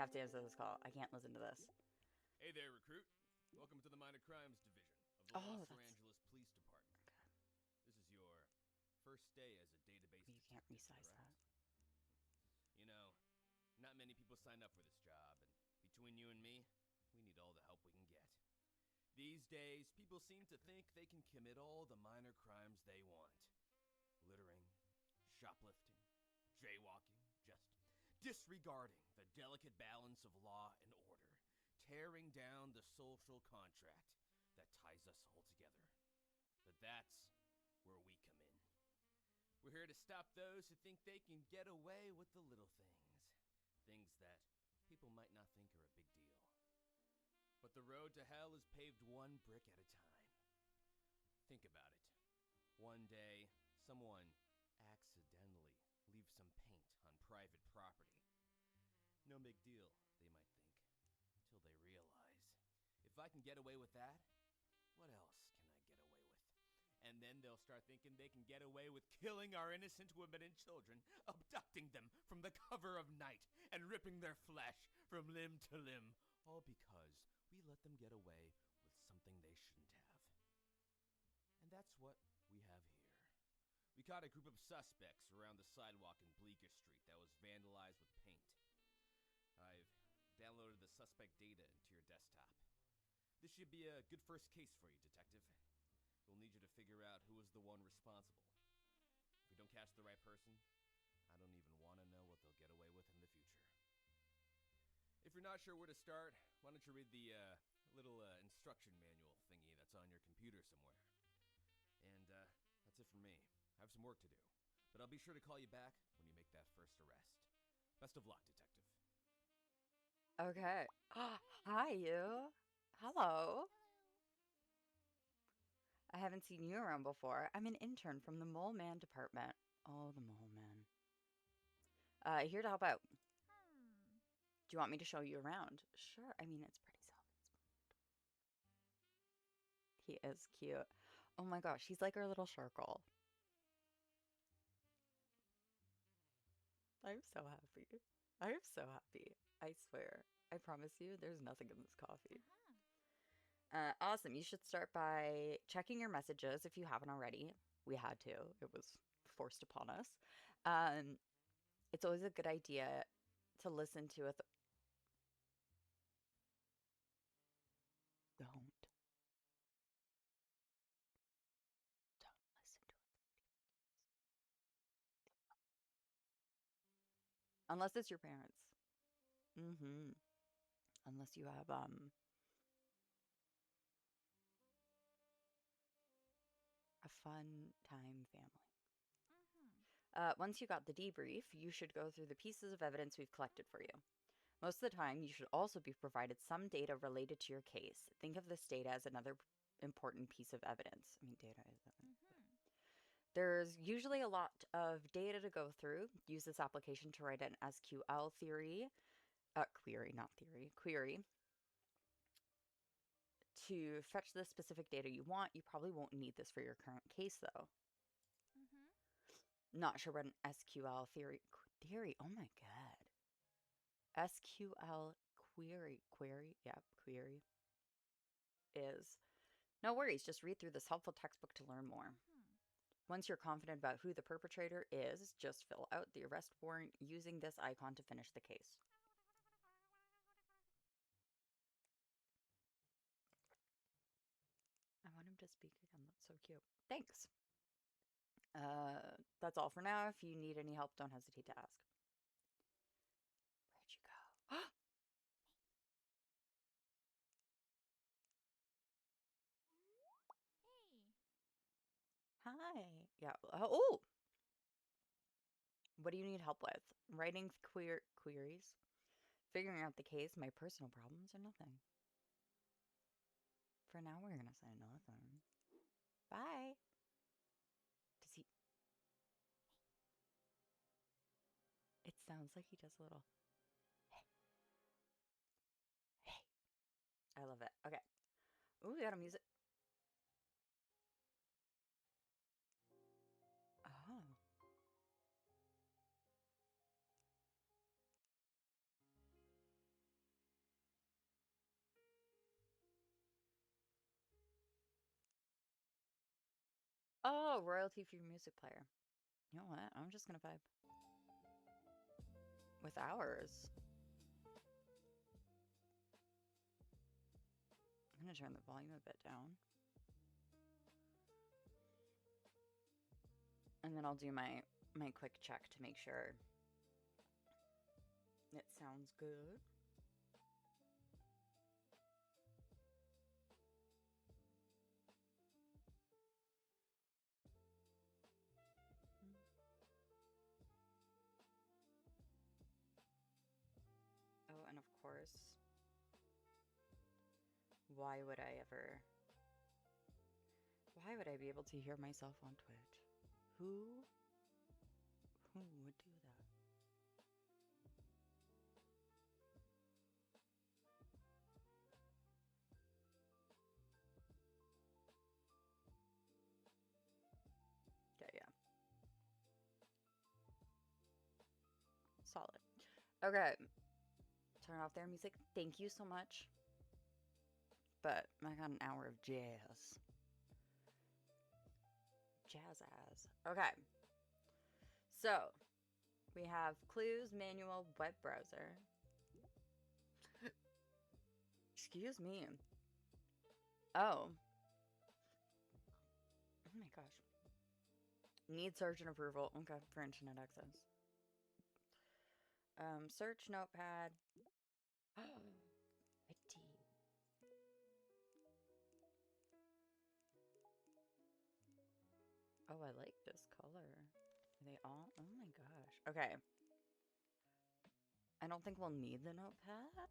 have to answer this call. I can't listen to this. Hey there, recruit. Welcome to the Minor Crimes Division of the Los Angeles Police Department. Okay. This is your first day as a database You can't detective, resize correct? that. You know, not many people sign up for this job, and between you and me, we need all the help we can get. These days, people seem to think they can commit all the minor crimes they want. Littering, shoplifting, jaywalking, just disregarding the delicate balance of law and order, tearing down the social contract that ties us all together. But that's where we come in. We're here to stop those who think they can get away with the little things. Things that people might not think are a big deal. But the road to hell is paved one brick at a time. Think about it. One day, someone accidentally leaves some paint on private property. No big deal, they might think, until they realize, if I can get away with that, what else can I get away with? And then they'll start thinking they can get away with killing our innocent women and children, abducting them from the cover of night, and ripping their flesh from limb to limb, all because we let them get away with something they shouldn't have. And that's what we have here. We caught a group of suspects around the sidewalk in Bleecker Street that was vandalized with paint. I've downloaded the suspect data into your desktop. This should be a good first case for you, Detective. We'll need you to figure out who was the one responsible. If we don't catch the right person, I don't even want to know what they'll get away with in the future. If you're not sure where to start, why don't you read the little instruction manual thingy that's on your computer somewhere. And that's it for me. I have some work to do, but I'll be sure to call you back when you make that first arrest. Best of luck, Detective. Okay. Hi, you. Hello. I haven't seen you around before. I'm an intern from the Mole Man department. Oh, the Mole Man. Here to help out. Do you want me to show you around? Sure. I mean, it's pretty self-explanatory. He is cute. Oh my gosh, he's like our little Sharkle. I'm so happy. I am so happy. I swear. I promise you, there's nothing in this coffee. Awesome. You should start by checking your messages if you haven't already. We had to. It was forced upon us. It's always a good idea to listen to it. Don't listen to it. Unless it's your parents. Unless you have, a fun time family. Once you got the debrief, you should go through the pieces of evidence we've collected for you. Most of the time, you should also be provided some data related to your case. Think of this data as another important piece of evidence. I mean, data is evidence. There's usually a lot of data to go through. Use this application to write an SQL query to fetch the specific data you want. You probably won't need this for your current case, though. Not sure what an SQL theory. Oh my god. SQL query is. No worries, just read through this helpful textbook to learn more. Once you're confident about who the perpetrator is, just fill out the arrest warrant using this icon to finish the case. I want him to speak again. That's so cute. Thanks. That's all for now. If you need any help, don't hesitate to ask. Where'd you go? Hey. Hi. Yeah. Oh! What do you need help with? Writing queries? Figuring out the case, my personal problems, or nothing? For now, we're gonna say nothing. Bye. Does he... It sounds like he does a little... Hey. Hey. I love it. Okay. Ooh, we got a music... Oh. Oh, royalty free music player. You know what? I'm just gonna vibe with ours. I'm gonna turn the volume a bit down. And then I'll do my quick check to make sure it sounds good. Oh, and of course, why would I ever... Why would I be able to hear myself on Twitch? Who would do that? Okay, yeah. Solid. Okay. Turn off their music. Thank you so much. But I got an hour of jazz. Jazz ass. Okay. So, we have clues, manual, web browser. Excuse me. Oh. Oh my gosh. Need surgeon approval. Okay, for internet access. Search notepad. Pretty. Oh, I like this color. Are they all? Oh my gosh. Okay. I don't think we'll need the notepad,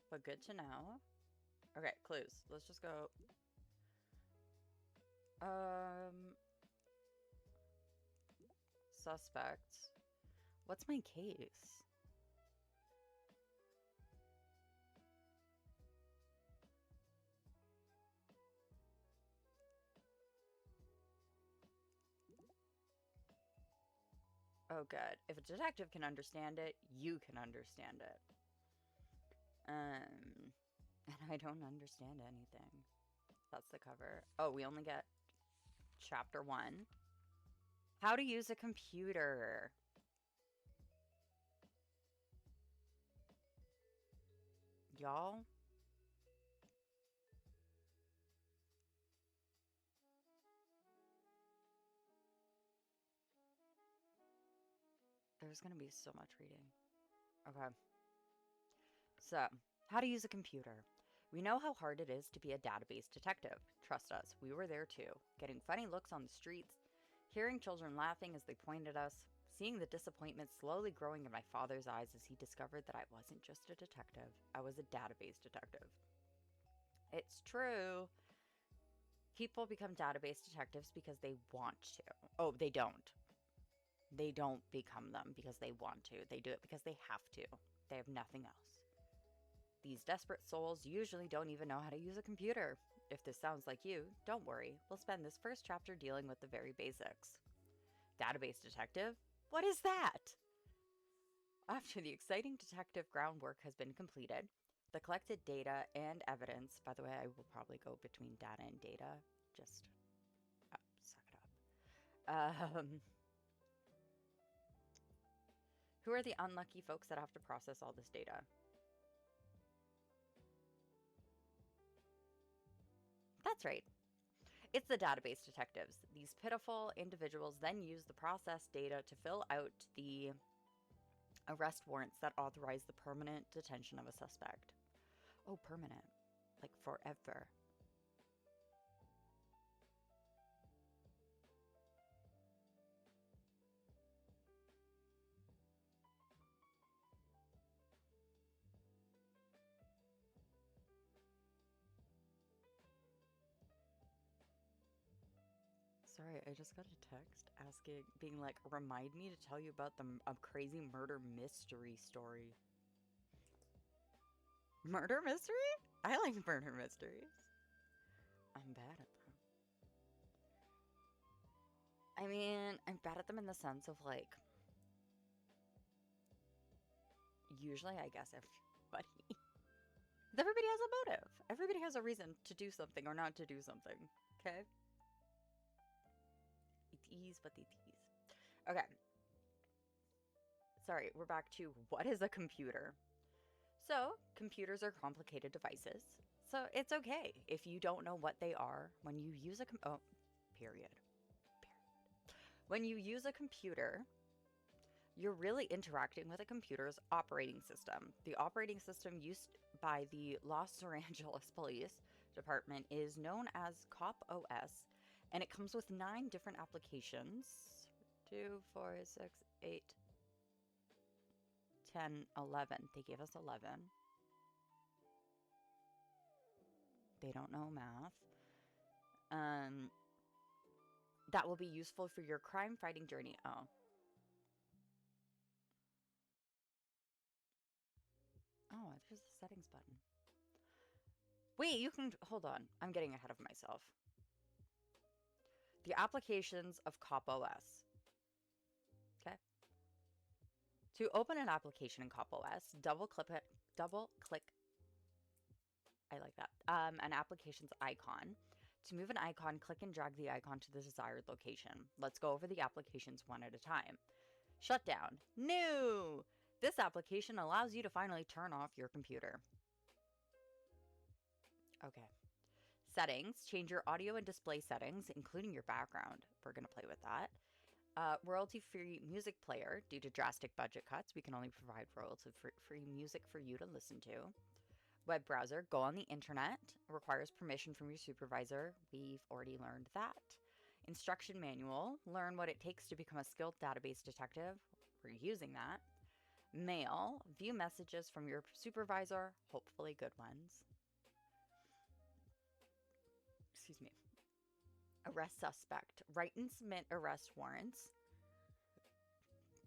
but good to know. Okay, clues. Let's just go. Suspect. What's my case? Oh, good. If a detective can understand it, you can understand it. And I don't understand anything. That's the cover. Oh, we only get chapter 1. How to use a computer. Y'all? There's gonna be so much reading. Okay. So, how to use a computer. We know how hard it is to be a database detective. Trust us, we were there too. Getting funny looks on the streets, hearing children laughing as they pointed at us, seeing the disappointment slowly growing in my father's eyes as he discovered that I wasn't just a detective, I was a database detective. It's true. People become database detectives because they want to. Oh, they don't. They don't become them because they want to. They do it because they have to. They have nothing else. These desperate souls usually don't even know how to use a computer. If this sounds like you, don't worry. We'll spend this first chapter dealing with the very basics. Database detective? What is that? After the exciting detective groundwork has been completed, the collected data and evidence, by the way, I will probably go between data and data, just suck it up. Who are the unlucky folks that have to process all this data? That's right. It's the database detectives. These pitiful individuals then use the processed data to fill out the arrest warrants that authorize the permanent detention of a suspect. Oh, permanent. Like forever. Sorry, I just got a text asking, being like, remind me to tell you about a crazy murder mystery story. Murder mystery? I like murder mysteries. I'm bad at them. I mean, I'm bad at them in the sense of like, usually I guess everybody. Everybody has a motive. Everybody has a reason to do something or not to do something. Okay? tease, but they tease. Okay. Sorry, we're back to what is a computer? So, computers are complicated devices. So, it's okay if you don't know what they are when you use a period. When you use a computer, you're really interacting with a computer's operating system. The operating system used by the Los Angeles Police Department is known as COP OS, and it comes with 9 different applications. 2, 4, 6, 8, 10, 11. They gave us 11. They don't know math. That will be useful for your crime fighting journey. Oh. Oh, there's a settings button. Wait, you can, hold on. I'm getting ahead of myself. The applications of COP OS. Okay. To open an application in COP OS, double click, I like that, an application's icon. To move an icon, click and drag the icon to the desired location. Let's go over the applications one at a time. Shutdown. New! This application allows you to finally turn off your computer. Okay. Settings. Change your audio and display settings, including your background. We're going to play with that. Royalty-free music player. Due to drastic budget cuts, we can only provide royalty-free music for you to listen to. Web browser, go on the internet, requires permission from your supervisor. We've already learned that. Instruction manual, learn what it takes to become a skilled database detective. We're using that. Mail, view messages from your supervisor, hopefully good ones. Excuse me. Arrest suspect, write and submit arrest warrants.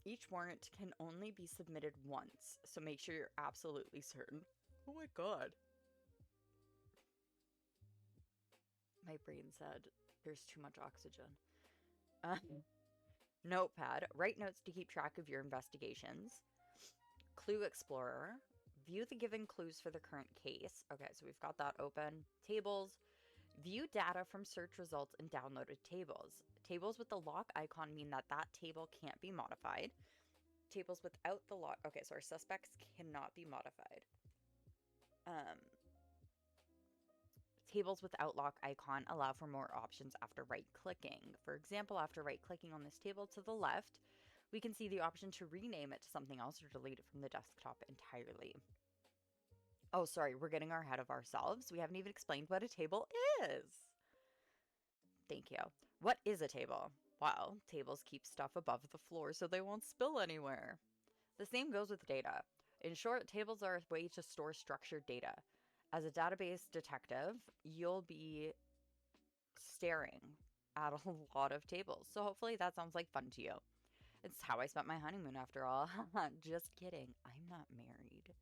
Each warrant can only be submitted once, so make sure you're absolutely certain. Oh my god. My brain said there's too much oxygen. Notepad. Write notes to keep track of your investigations. Clue Explorer. View the given clues for the current case. Okay, so we've got that open. Tables. View data from search results and downloaded tables. Tables with the lock icon mean that that table can't be modified. Tables without the lock... Okay, so our suspects cannot be modified. Tables without lock icon allow for more options after right-clicking. For example, after right-clicking on this table to the left, we can see the option to rename it to something else or delete it from the desktop entirely. Oh, sorry, we're getting ahead of ourselves. We haven't even explained what a table is. Thank you. What is a table? Well, tables keep stuff above the floor so they won't spill anywhere. The same goes with data. In short, tables are a way to store structured data. As a database detective, you'll be staring at a lot of tables. So hopefully that sounds like fun to you. It's how I spent my honeymoon after all. Just kidding. I'm not married.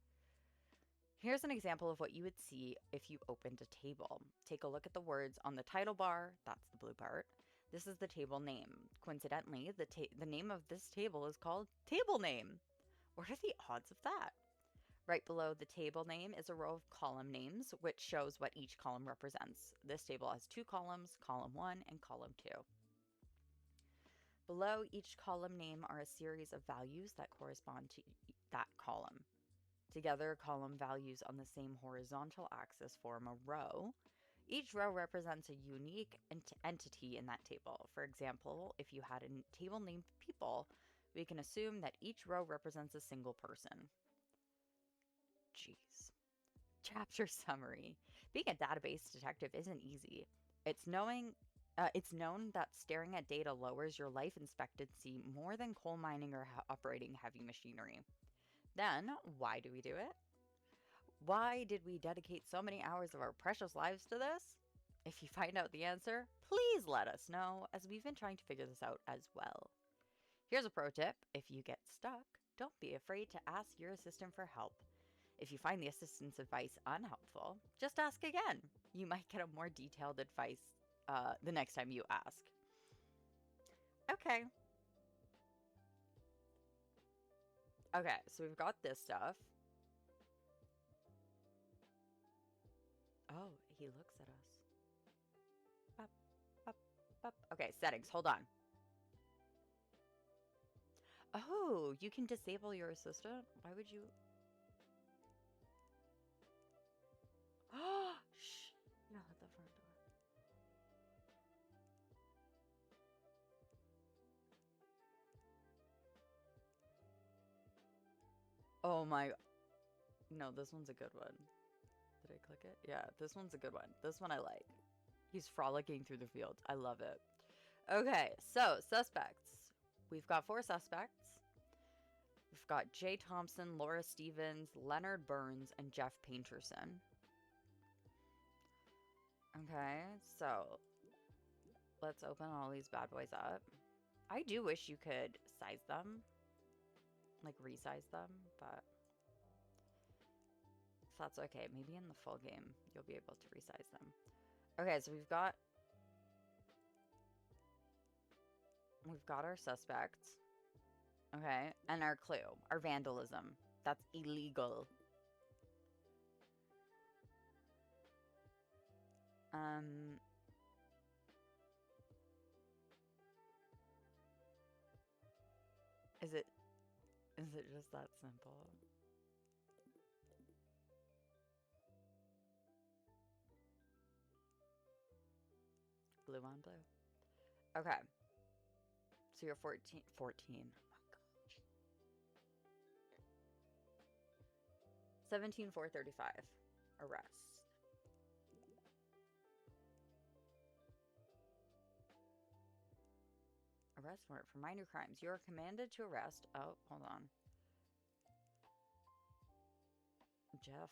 Here's an example of what you would see if you opened a table. Take a look at the words on the title bar. That's the blue part. This is the table name. Coincidentally, the name of this table is called table name. What are the odds of that? Right below the table name is a row of column names, which shows what each column represents. This table has 2 columns, column 1 and column 2. Below each column name are a series of values that correspond to that column. Together, column values on the same horizontal axis form a row. Each row represents a unique entity in that table. For example, if you had a table named people, we can assume that each row represents a single person. Jeez. Chapter summary. Being a database detective isn't easy. It's known that staring at data lowers your life expectancy more than coal mining or operating heavy machinery. Then, why do we do it? Why did we dedicate so many hours of our precious lives to this? If you find out the answer, please let us know, as we've been trying to figure this out as well. Here's a pro tip. If you get stuck, don't be afraid to ask your assistant for help. If you find the assistant's advice unhelpful, just ask again. You might get a more detailed advice the next time you ask. Okay. Okay, so we've got this stuff. Oh, he looks at us. Up, up, up. Okay, settings. Hold on. Oh, you can disable your assistant? Why would you? Oh, shh. No, at the front door. Oh my. No, this one's a good one. Did I click it? Yeah, this one's a good one. This one I like. He's frolicking through the field. I love it. Okay, so suspects. We've got 4 suspects. We've got Jay Thompson, Laura Stevens, Leonard Burns, and Jeff Painterson. Okay, so let's open all these bad boys up. I do wish you could size them, like resize them, but if that's okay. Maybe in the full game, you'll be able to resize them. Okay, so we've got our suspects. Okay, and our clue, our vandalism. That's illegal. Um, is it just that simple? Blue on blue. Okay. So you're 14. 14. Oh my gosh. 17,435. Arrest. Arrest warrant for minor crimes. You are commanded to arrest. Oh, hold on. Jeff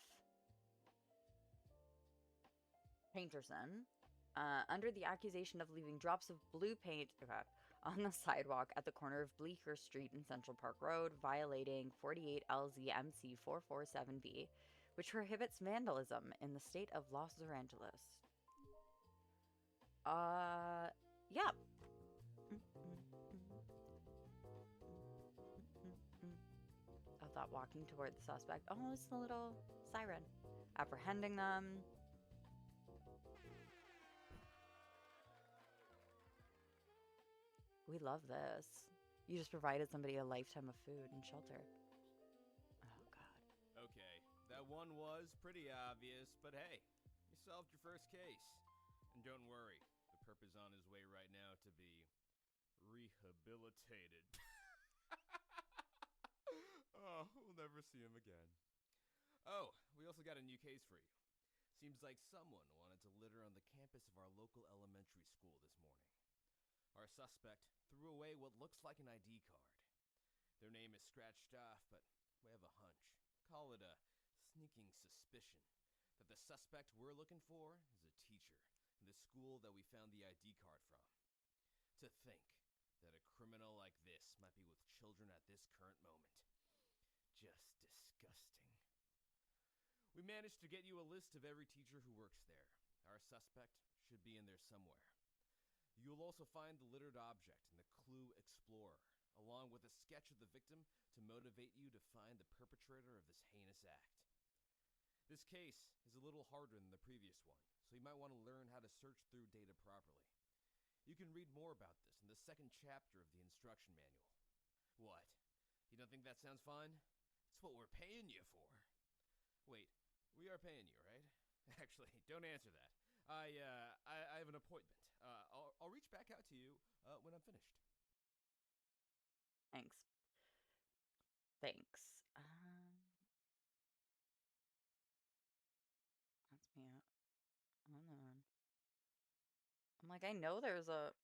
Painterson. Under the accusation of leaving drops of blue paint on the sidewalk at the corner of Bleecker Street and Central Park Road, violating 48 LZMC 447B, which prohibits vandalism in the state of Los Angeles. Yeah. I thought walking toward the suspect. Oh, it's the little siren. Apprehending them. We love this. You just provided somebody a lifetime of food and shelter. Oh, God. Okay, that one was pretty obvious, but hey, you solved your first case. And don't worry, the perp is on his way right now to be rehabilitated. Oh, we'll never see him again. Oh, we also got a new case for you. Seems like someone wanted to litter on the campus of our local elementary school this morning. Our suspect threw away what looks like an ID card. Their name is scratched off, but we have a hunch. Call it a sneaking suspicion that the suspect we're looking for is a teacher in the school that we found the ID card from. To think that a criminal like this might be with children at this current moment. Just disgusting. We managed to get you a list of every teacher who works there. Our suspect should be in there somewhere. You'll also find the littered object in the Clue Explorer, along with a sketch of the victim to motivate you to find the perpetrator of this heinous act. This case is a little harder than the previous one, so you might want to learn how to search through data properly. You can read more about this in the second chapter of the instruction manual. What? You don't think that sounds fun? It's what we're paying you for. Wait, we are paying you, right? Actually, don't answer that. I have an appointment. I'll reach back out to you when I'm finished. Thanks. Thanks. That's me out. Hold on. I'm like, I know there's a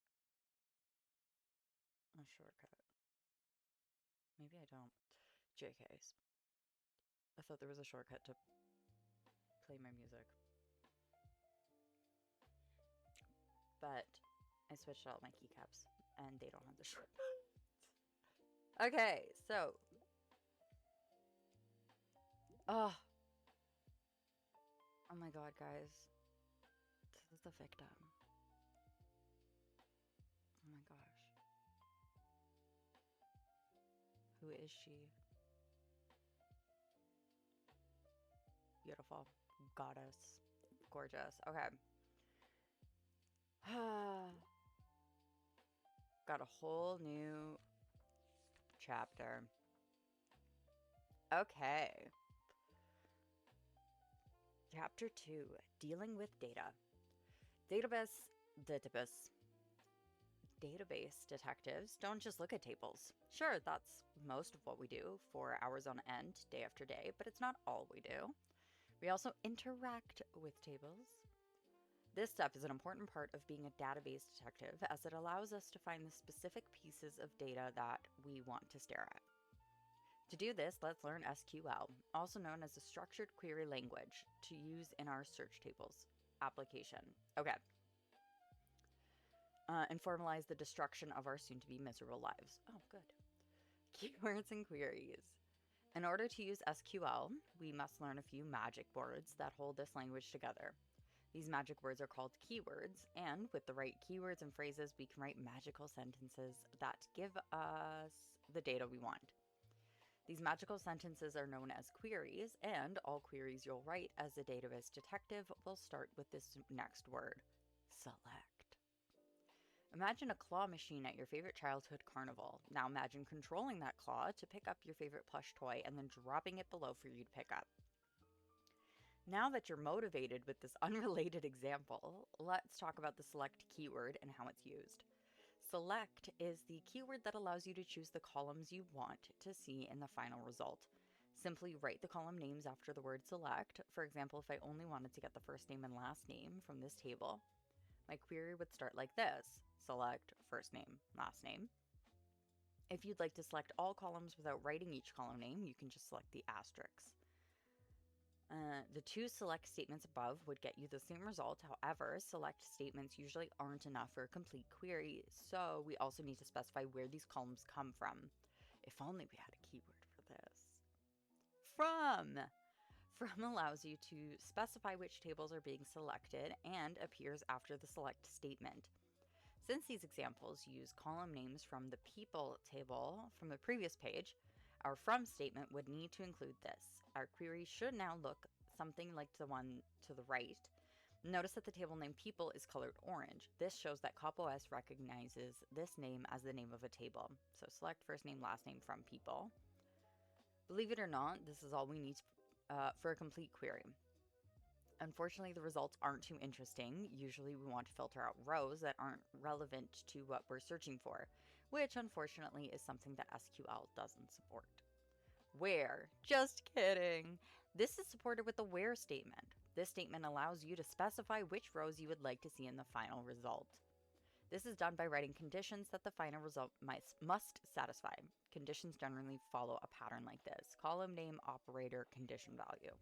shortcut. Maybe I don't. JKs. I thought there was a shortcut to play my music. But I switched out my keycaps and they don't have the shortcut. Okay, so. Oh. Oh my god, guys. This is the victim. Oh my gosh. Who is she? Beautiful. Goddess. Gorgeous. Okay. Got a whole new chapter. Okay. Chapter 2, Dealing with Data. Database detectives don't just look at tables. Sure, that's most of what we do for hours on end, day after day, but it's not all we do. We also interact with tables. This step is an important part of being a database detective as it allows us to find the specific pieces of data that we want to stare at. To do this, let's learn SQL, also known as a structured query language, to use in our search tables application. Okay. And formalize the destruction of our soon-to-be miserable lives. Oh, good. Keywords and queries. In order to use SQL, we must learn a few magic words that hold this language together. These magic words are called keywords, and with the right keywords and phrases, we can write magical sentences that give us the data we want. These magical sentences are known as queries, and all queries you'll write as a database detective will start with this next word: select. Imagine a claw machine at your favorite childhood carnival. Now imagine controlling that claw to pick up your favorite plush toy and then dropping it below for you to pick up. Now that you're motivated with this unrelated example, let's talk about the select keyword and how it's used. Select is the keyword that allows you to choose the columns you want to see in the final result. Simply write the column names after the word select. For example, if I only wanted to get the first name and last name from this table, my query would start like this: select first name, last name. If you'd like to select all columns without writing each column name, you can just select the asterisks. The two select statements above would get you the same result. However, select statements usually aren't enough for a complete query, so we also need to specify where these columns come from. If only we had a keyword for this. From! From allows you to specify which tables are being selected and appears after the select statement. Since these examples use column names from the people table from the previous page, our from statement would need to include this. Our query should now look something like the one to the right. Notice that the table name people is colored orange. This shows that CopOS recognizes this name as the name of a table. So select first name, last name from people. Believe it or not, this is all we need for a complete query. Unfortunately, the results aren't too interesting. Usually we want to filter out rows that aren't relevant to what we're searching for, which unfortunately is something that SQL doesn't support. Where? Just kidding. This is supported with the where statement. This statement allows you to specify which rows you would like to see in the final result. This is done by writing conditions that the final result must satisfy. Conditions generally follow a pattern like this: column name, operator, condition value.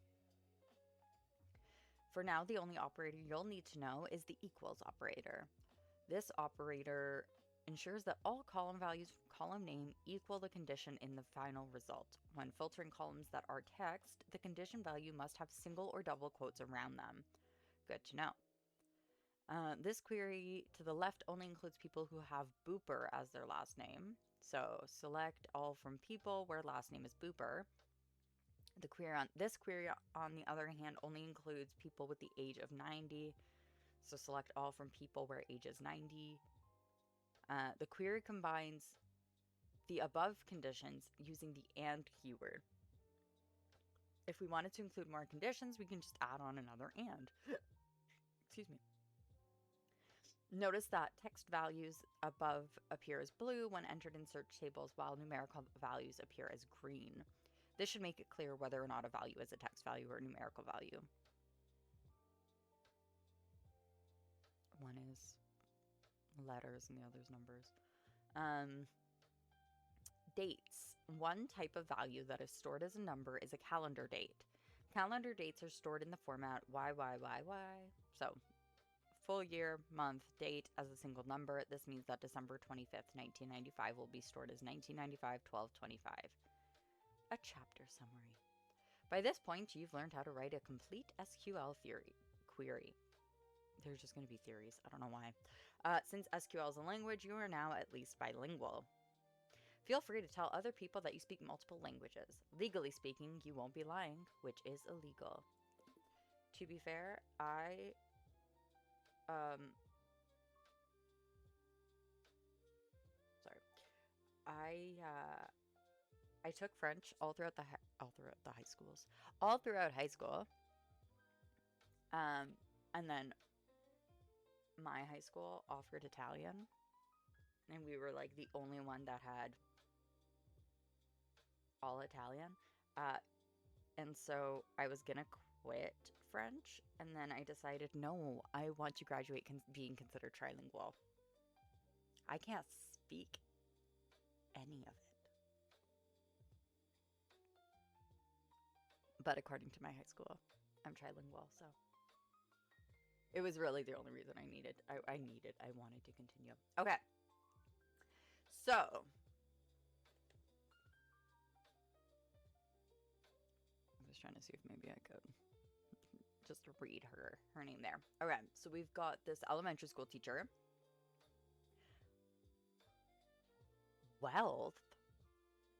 For now, the only operator you'll need to know is the equals operator. This operator ensures that all column values from column name equal the condition in the final result. When filtering columns that are text, the condition value must have single or double quotes around them. Good to know. This query to the left only includes people who have Booper as their last name. So select all from people where last name is Booper. This query, on the other hand, only includes people with the age of 90. So select all from people where age is 90. The query combines the above conditions using the AND keyword. If we wanted to include more conditions, we can just add on another AND. Excuse me. Notice that text values above appear as blue when entered in search tables, while numerical values appear as green. This should make it clear whether or not a value is a text value or a numerical value. One is letters and the other is numbers. Dates. One type of value that is stored as a number is a calendar date. Calendar dates are stored in the format YYYY. So, full year, month, date as a single number. This means that December 25th, 1995 will be stored as 1995-12-25. A chapter summary. By this point, you've learned how to write a complete SQL query. There's just going to be theories. I don't know why. Since SQL is a language, you are now at least bilingual. Feel free to tell other people that you speak multiple languages. Legally speaking, you won't be lying, which is illegal. To be fair, I I took French all throughout high school. And then my high school offered Italian, and we were like the only one that had all Italian. Uh, and so I was gonna quit French, and then I decided, no, I want to graduate being considered trilingual. I can't speak any of it. But according to my high school, I'm trilingual, so it was really the only reason I wanted to continue. Okay. So, I was trying to see if maybe I could just read her name there. Okay, so we've got this elementary school teacher. Wealth.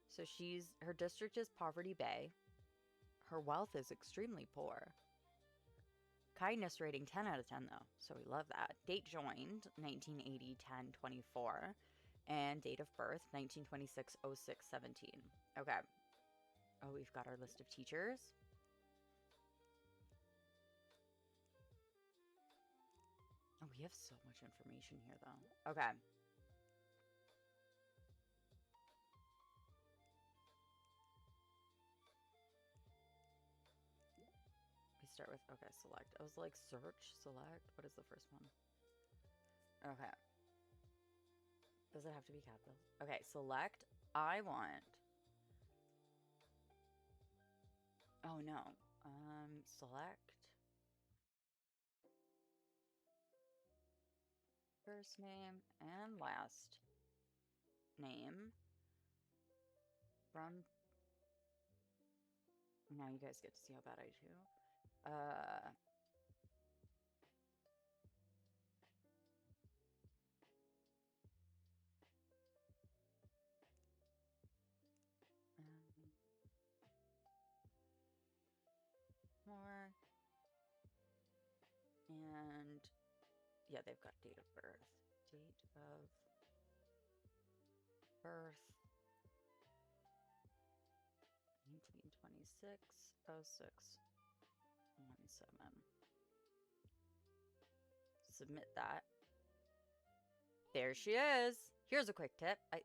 So her district is Poverty Bay. Her wealth is extremely poor. Kindness rating 10 out of 10 though, so we love that. Date joined 1980 10 24, and date of birth 1926 06 17. Okay. Oh, we've got our list of teachers. Oh, we have so much information here though. Okay. We start with, okay, select. I was like, search, select. What is the first one? Okay. Does it have to be capital? Okay, select. I want. Oh no. Select. First name and last name from. Now you guys get to see how bad I do. More. And yeah, they've got date of birth. Date of birth 1926 06 17. Submit that. There she is. Here's a quick tip. I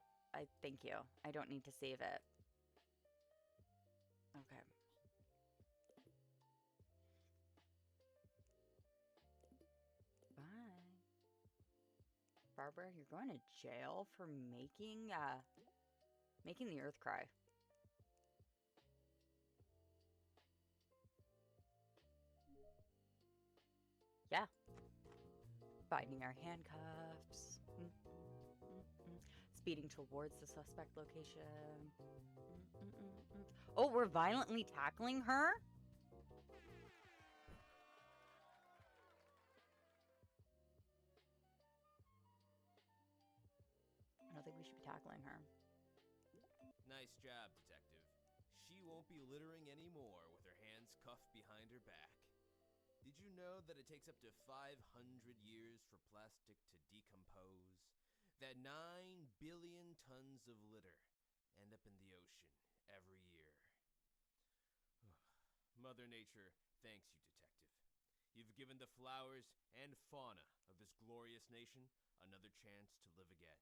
thank you. I don't need to save it. Okay. Bye. Barbara, you're going to jail for making the earth cry. Yeah. Binding our handcuffs. Speeding towards the suspect location. Oh, we're violently tackling her? I don't think we should be tackling her. Nice job, Detective. She won't be littering anymore with her hands cuffed behind her back. Did you know that it takes up to 500 years for plastic to decompose? That 9 billion tons of litter end up in the ocean every year. Mother Nature thanks you, Detective. You've given the flowers and fauna of this glorious nation another chance to live again.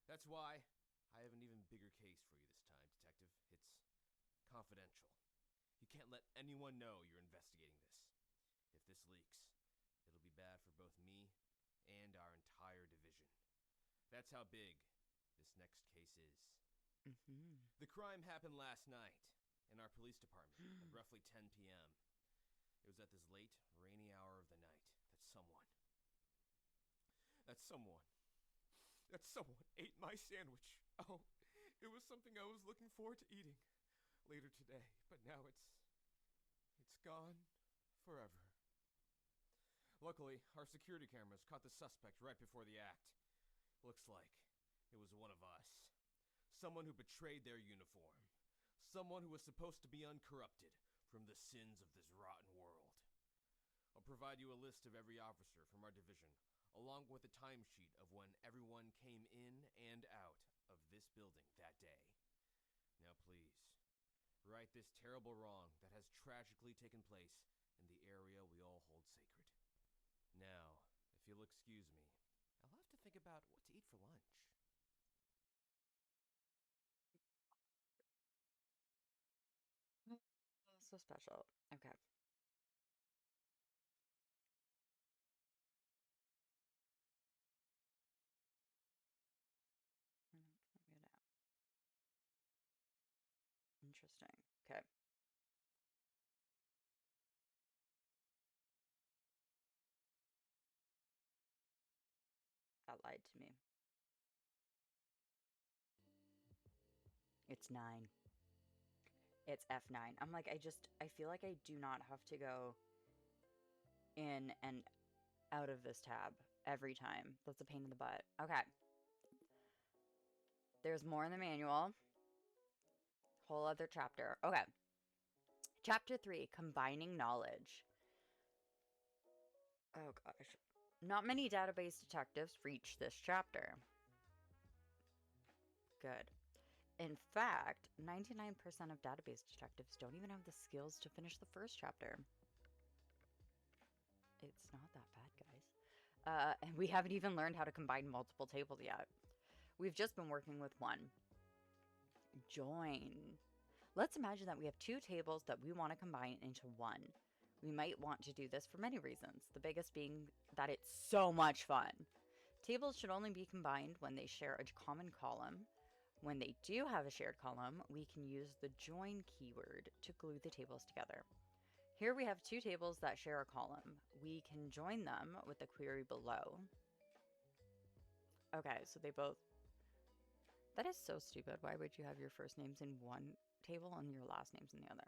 That's why I have an even bigger case for you this time, Detective. It's confidential. You can't let anyone know you're investigating this. If this leaks, it'll be bad for both me and our entire division. That's how big this next case is. The crime happened last night in our police department at roughly 10 p.m. It was at this late, rainy hour of the night that someone ate my sandwich. Oh, it was something I was looking forward to eating later today, but now it's gone forever. Luckily, our security cameras caught the suspect right before the act. Looks like it was one of us. Someone who betrayed their uniform. Someone who was supposed to be uncorrupted from the sins of this rotten world. I'll provide you a list of every officer from our division, along with a timesheet of when everyone came in and out of this building that day. Now please, right this terrible wrong that has tragically taken place in the area we all hold sacred. Now, if you'll excuse me, I'll have to think about what to eat for lunch. Oh, so special. Okay. Interesting. Okay. That lied to me. It's 9. It's F9. I'm like, I feel like I do not have to go in and out of this tab every time. That's a pain in the butt. Okay. There's more in the manual. Whole other chapter. Okay. Chapter 3, Combining Knowledge. Oh gosh. Not many database detectives reach this chapter. Good. In fact, 99% of database detectives don't even have the skills to finish the first chapter. It's not that bad, guys. And we haven't even learned how to combine multiple tables yet. We've just been working with one. Join. Let's imagine that we have 2 tables that we want to combine into one. We might want to do this for many reasons, the biggest being that it's so much fun. Tables should only be combined when they share a common column. When they do have a shared column, we can use the join keyword to glue the tables together. Here we have 2 tables that share a column. We can join them with the query below. Okay, so they both... That is so stupid. Why would you have your first names in one table and your last names in the other?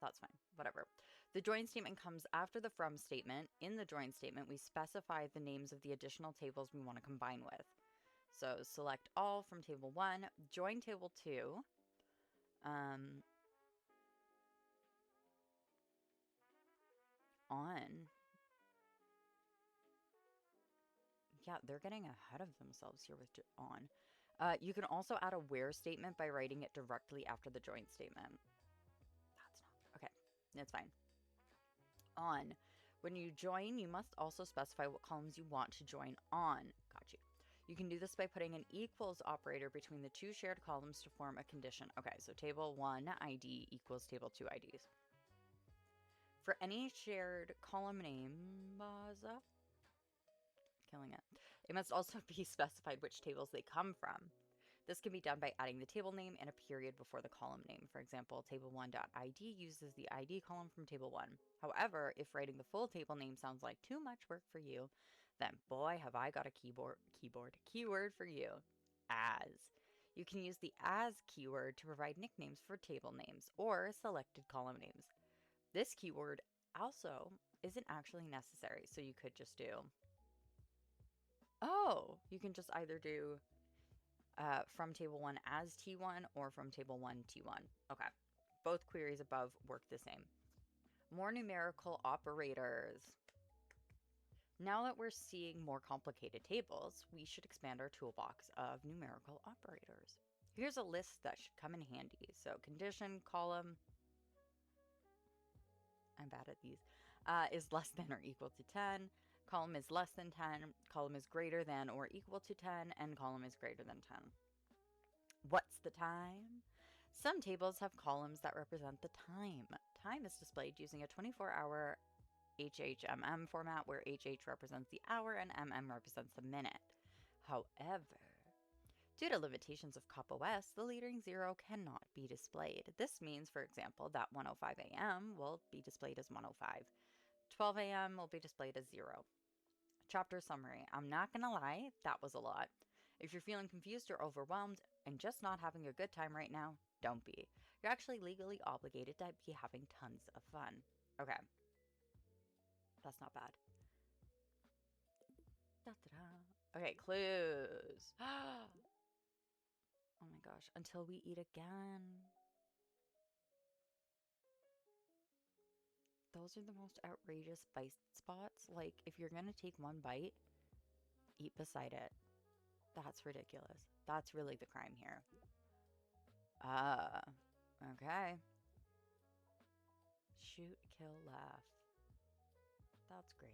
That's fine. Whatever. The join statement comes after the from statement. In the join statement, we specify the names of the additional tables we want to combine with. So select all from table 1, join table 2. On. Yeah, they're getting ahead of themselves here with on. You can also add a where statement by writing it directly after the join statement. That's not... Okay, it's fine. On. When you join, you must also specify what columns you want to join on. Got you. You can do this by putting an equals operator between the 2 shared columns to form a condition. Okay, so table 1 ID equals table 2 IDs. For any shared column name, killing it. It must also be specified which tables they come from. This can be done by adding the table name and a period before the column name. For example, table1.id uses the ID column from table 1. However, if writing the full table name sounds like too much work for you, then boy, have I got a keyword for you. As. You can use the as keyword to provide nicknames for table names or selected column names. This keyword also isn't actually necessary, so you could just do... Oh, you can just either do from table 1 as T1 or from table 1 T1. Okay. Both queries above work the same. More numerical operators. Now that we're seeing more complicated tables, we should expand our toolbox of numerical operators. Here's a list that should come in handy. So condition, column, I'm bad at these, is less than or equal to 10. Column is less than 10. Column is greater than or equal to 10. And column is greater than 10. What's the time? Some tables have columns that represent the time. Time is displayed using a 24-hour HHMM format where HH represents the hour and MM represents the minute. However, due to limitations of COP OS, the leading 0 cannot be displayed. This means, for example, that 1:05 a.m. will be displayed as 1:05. 12 a.m. will be displayed as 0. Chapter summary. I'm not gonna lie, that was a lot. If you're feeling confused or overwhelmed and just not having a good time right now, don't be. You're actually legally obligated to be having tons of fun. Okay. That's not bad. Da-da-da. Okay, clues. Oh my gosh. Until we eat again. Those are the most outrageous bite spots. Like, if you're gonna take one bite, eat beside it. That's ridiculous. That's really the crime here. Ah, okay. Shoot, kill, laugh. That's great.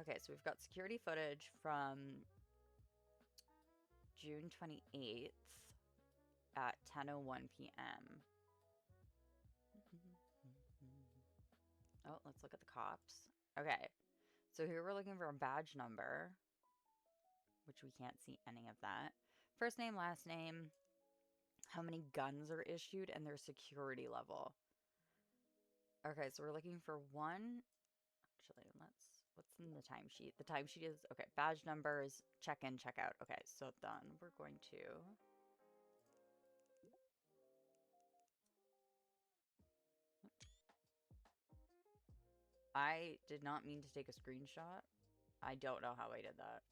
Okay, so we've got security footage from June 28th at 10:01 p.m. Oh, let's look at the cops. Okay, so here we're looking for a badge number, which we can't see any of that. First name, last name, how many guns are issued, and their security level. Okay, so we're looking for one. Actually, what's in the timesheet? The timesheet is, okay, badge numbers, check in, check out. Okay, so done. We're going to. I did not mean to take a screenshot. I don't know how I did that.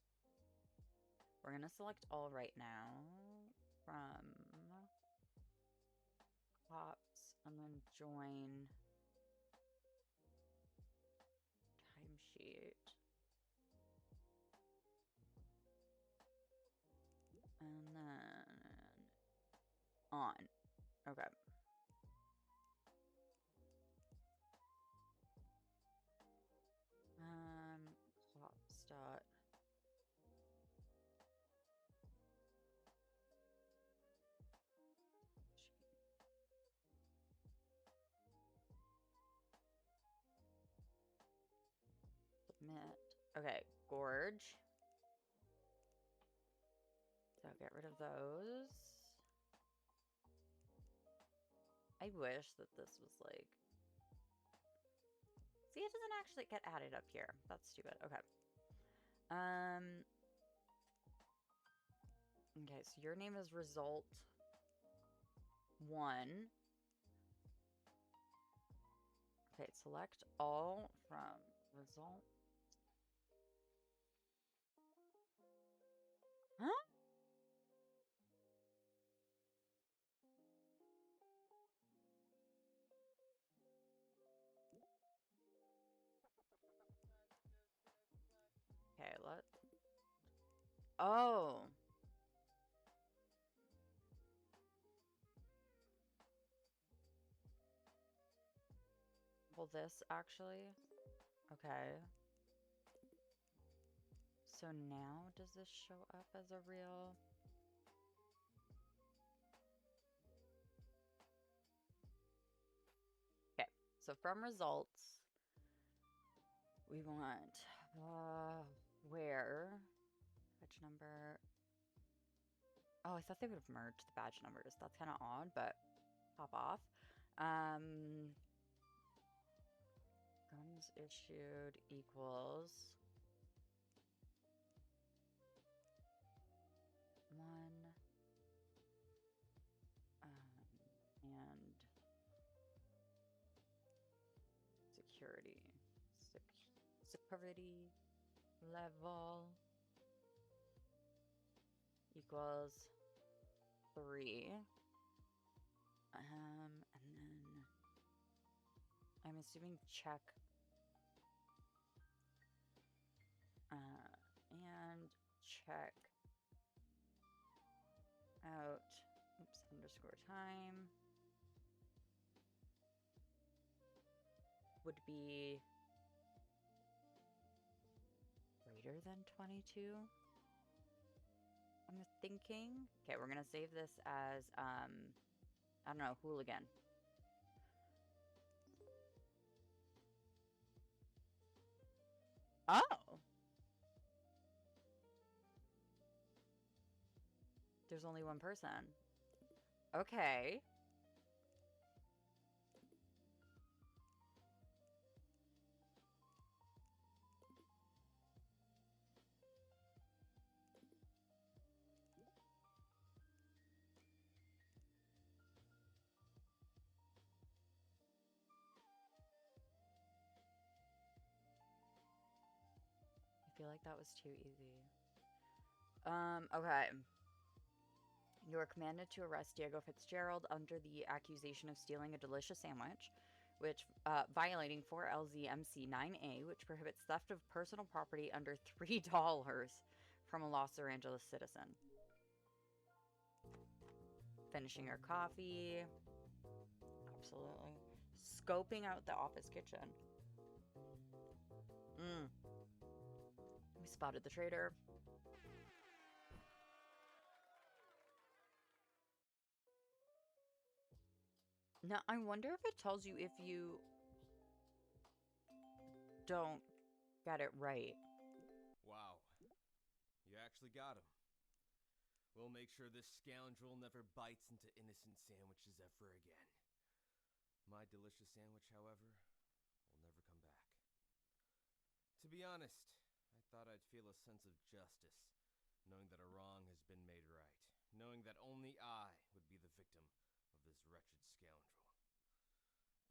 We're going to select all right now from cops and then join timesheet. And then on. Okay. Cops dot. Submit. Okay, gorge. So get rid of those. I wish that this was like... See, it doesn't actually get added up here. That's stupid. Okay. Okay, so your name is result 1. Okay, select all from result. Huh? Okay, let... Oh. Well, this actually... Okay. So now does this show up as a real... Okay, so from results, we want where badge number. Oh, I thought they would have merged the badge numbers. That's kind of odd, but pop off. Guns issued equals 1 and security security level equals 3. And then I'm assuming check and check out, oops, underscore time would be greater than 22. I'm thinking. Okay, we're gonna save this as I don't know, hooligan. Oh, there's only one person. Okay. I feel like that was too easy. Okay. You are commanded to arrest Diego Fitzgerald under the accusation of stealing a delicious sandwich, which violating 4 LZMC 9A, which prohibits theft of personal property under $3 from a Los Angeles citizen. finishing her coffee. Absolutely. Scoping out the office kitchen. We spotted the traitor. Now, I wonder if it tells you if you don't get it right. Wow. You actually got him. We'll make sure this scoundrel never bites into innocent sandwiches ever again. My delicious sandwich, however, will never come back. To be honest, I thought I'd feel a sense of justice, knowing that a wrong has been made right, knowing that only I would be the victim of this wretched scoundrel.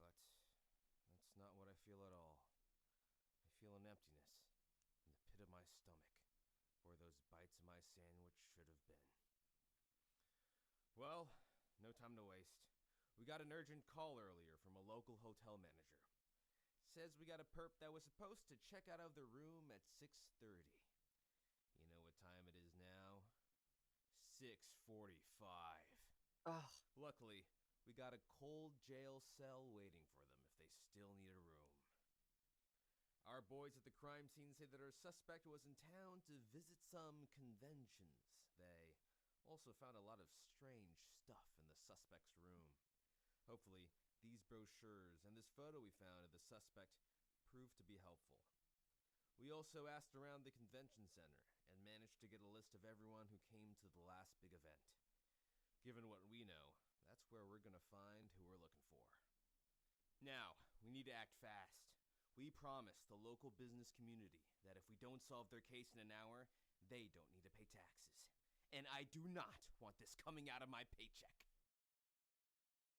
But that's not what I feel at all. I feel an emptiness in the pit of my stomach, where those bites of my sandwich should have been. Well, no time to waste. We got an urgent call earlier from a local hotel manager. Says we got a perp that was supposed to check out of the room at 6:30. You know what time it is now? 6:45. Ugh. Luckily, we got a cold jail cell waiting for them if they still need a room. Our boys at the crime scene say that our suspect was in town to visit some conventions. They also found a lot of strange stuff in the suspect's room. Hopefully, these brochures and this photo we found of the suspect proved to be helpful. We also asked around the convention center and managed to get a list of everyone who came to the last big event. Given what we know, that's where we're going to find who we're looking for. Now, we need to act fast. We promised the local business community that if we don't solve their case in an hour, they don't need to pay taxes. And I do not want this coming out of my paycheck.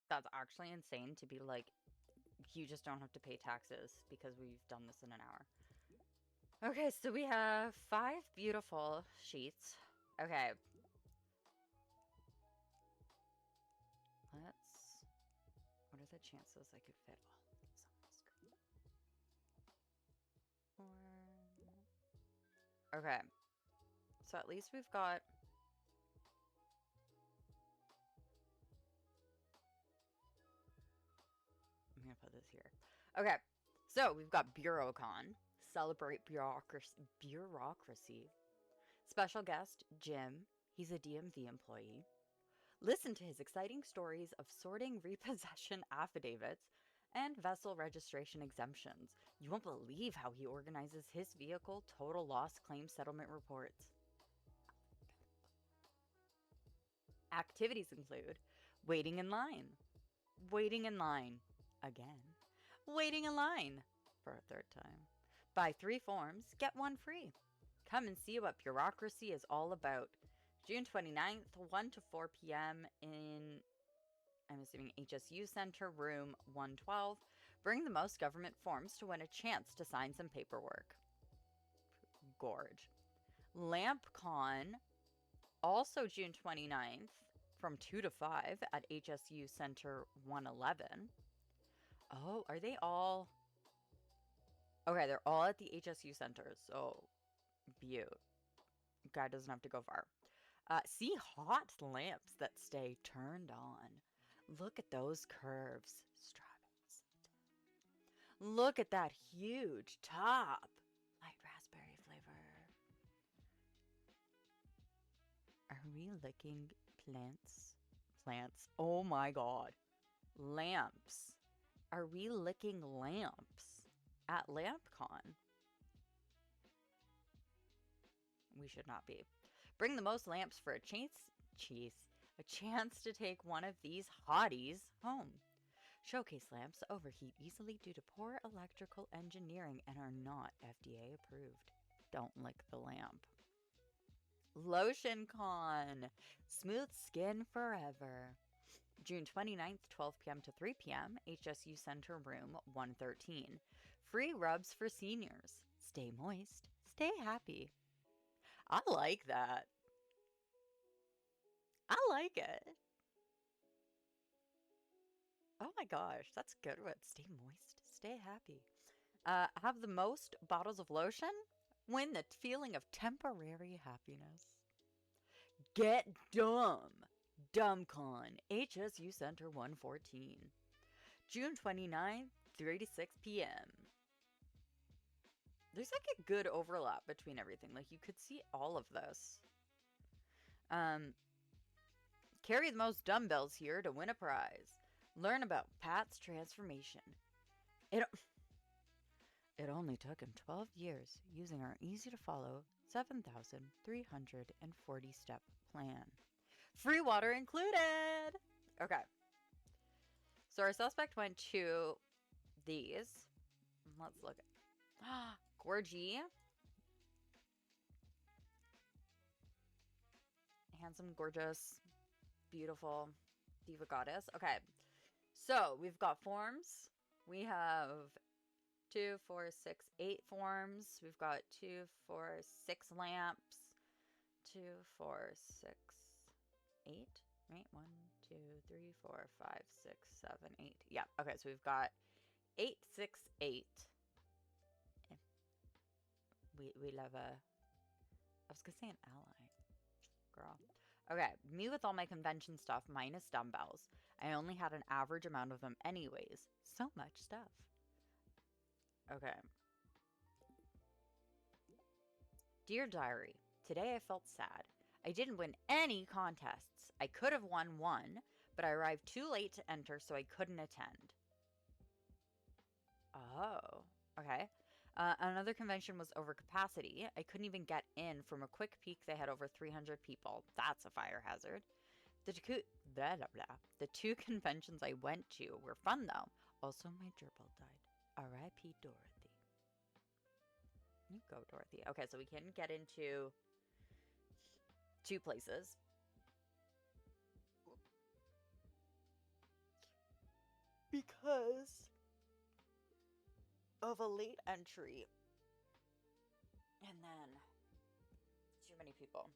That's actually insane to be like, you just don't have to pay taxes because we've done this in an hour. Okay, so we have 5 beautiful sheets. Okay. What are the chances I could fit all of these on the screen? Okay. So at least we've got... I'm going to put this here. Okay. So we've got BureauCon. Celebrate bureaucracy. Special guest, Jim. He's a DMV employee. Listen to his exciting stories of sorting repossession affidavits and vessel registration exemptions. You won't believe how he organizes his vehicle total loss claim settlement reports. Activities include waiting in line again, waiting in line for a third time. Buy 3 forms, get 1 free. Come and see what bureaucracy is all about. June 29th, 1 to 4 p.m. in, I'm assuming, HSU Center, room 112. Bring the most government forms to win a chance to sign some paperwork. Gorge. LampCon, also June 29th, from 2 to 5 at HSU Center 111. Oh, are they all... Okay, they're all at the HSU Center, so beaut. Guy doesn't have to go far. See hot lamps that stay turned on. Look at those curves. Strawberries. Look at that huge top. Light raspberry flavor. Are we licking plants? Plants. Oh my god. Lamps. Are we licking lamps at LampCon? We should not be. Bring the most lamps for a chance to take one of these hotties home. Showcase lamps overheat easily due to poor electrical engineering and are not FDA approved. Don't lick the lamp. LotionCon. Smooth skin forever. June 29th, 12 p.m. to 3 p.m., HSU Center Room 113. Free rubs for seniors. Stay moist. Stay happy. I like that. I like it. Oh my gosh, that's a good one. Stay moist. Stay happy. Have the most bottles of lotion. Win the feeling of temporary happiness. Get dumb. DumbCon, HSU Center 114. June 29th, 3 to 6 p.m. There's like a good overlap between everything. Like you could see all of this. Carry the most dumbbells here to win a prize. Learn about Pat's transformation. It only took him 12 years using our easy-to-follow 7,340-step plan. Free water included! Okay. So our suspect went to these. Let's look at... Gorgie. Handsome, gorgeous, beautiful diva goddess. Okay. So we've got forms. We have 2, 4, 6, 8 forms. We've got 2, 4, 6 lamps. 2, 4, 6, 8. Right? 1, 2, 3, 4, 5, 6, 7, 8. Yeah. Okay. So we've got 8, 6, 8. We love a... I was gonna say an ally. Girl. Okay. Me with all my convention stuff minus dumbbells. I only had an average amount of them anyways. So much stuff. Okay. Dear Diary, today I felt sad. I didn't win any contests. I could have won one, but I arrived too late to enter, so I couldn't attend. Oh, okay. Another convention was over capacity. I couldn't even get in. From a quick peek, they had over 300 people. That's a fire hazard. The two conventions I went to were fun, though. Also, my gerbil died. R.I.P. Dorothy. You go, Dorothy. Okay, so we can get into 2 places. Because of a late entry. And then too many people.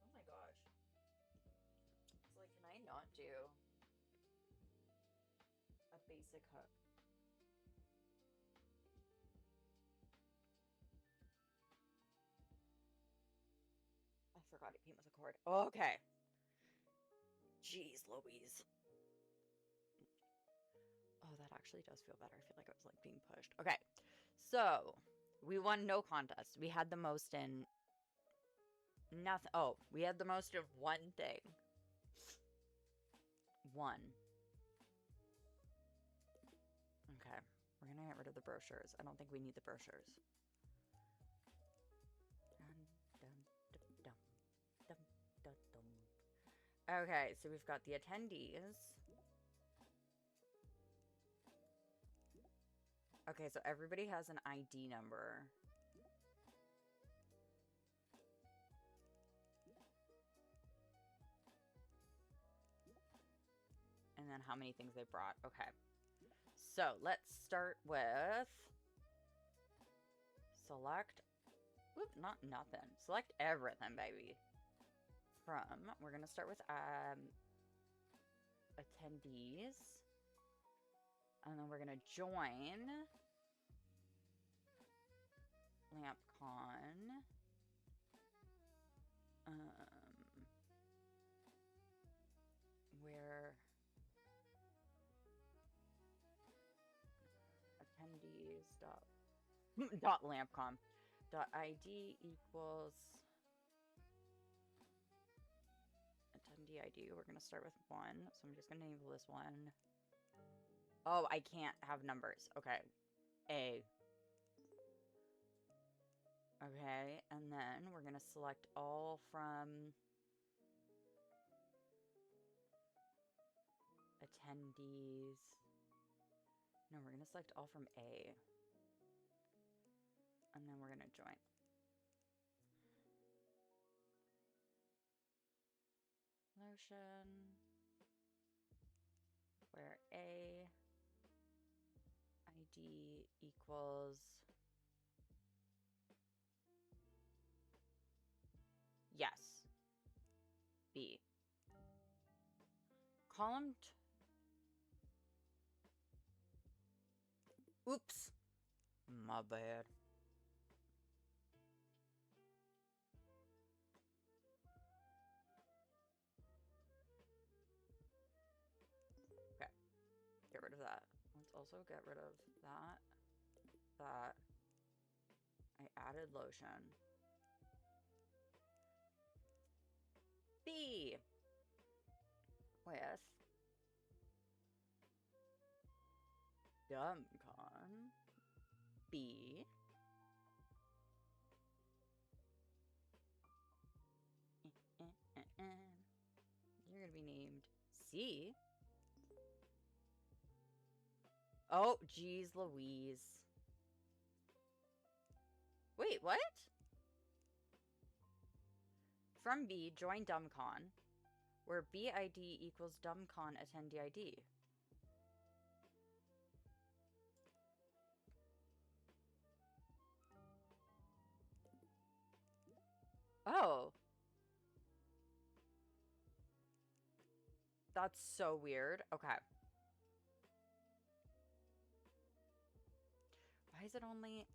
Oh my gosh. It's like, can I not do a basic hook? I forgot it came with a cord. Okay. Jeez Louise. Oh, that actually does feel better. I feel like I was like being pushed. Okay. So we won no contest. We had the most in nothing. Oh, we had the most of one thing. One. Okay. We're going to get rid of the brochures. I don't think we need the brochures. Okay, so we've got the attendees. Okay, so everybody has an ID number. And then how many things they brought. Okay. So let's start with select. Whoop, not nothing. Select everything, baby. We're going to start with attendees. And then we're going to join LampCon. Where attendees dot LampCon dot ID equals attendee ID. We're going to start with 1. So I'm just going to enable this one. Oh, I can't have numbers. Okay. A. Okay, and then we're going to select all from attendees. No, we're going to select all from A. And then we're going to join. Lotion. Where A ID equals yes. B. column. Oops. My bad. Okay. Get rid of that. Let's also get rid of that. That. I added lotion. B. With DumbCon. B. You're gonna be named C. Oh, geez Louise. Wait, what? From B, join DumbCon, where BID equals DumbCon attendee ID. Oh. That's so weird. Okay. Why is it only...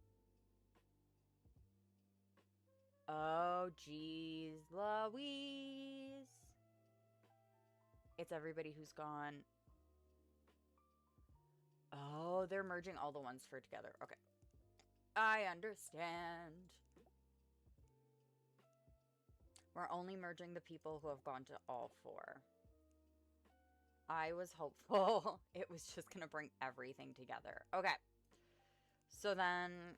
Oh, geez Louise. It's everybody who's gone. Oh, they're merging all the ones for together. Okay. I understand. We're only merging the people who have gone to all 4. I was hopeful it was just going to bring everything together. Okay. So then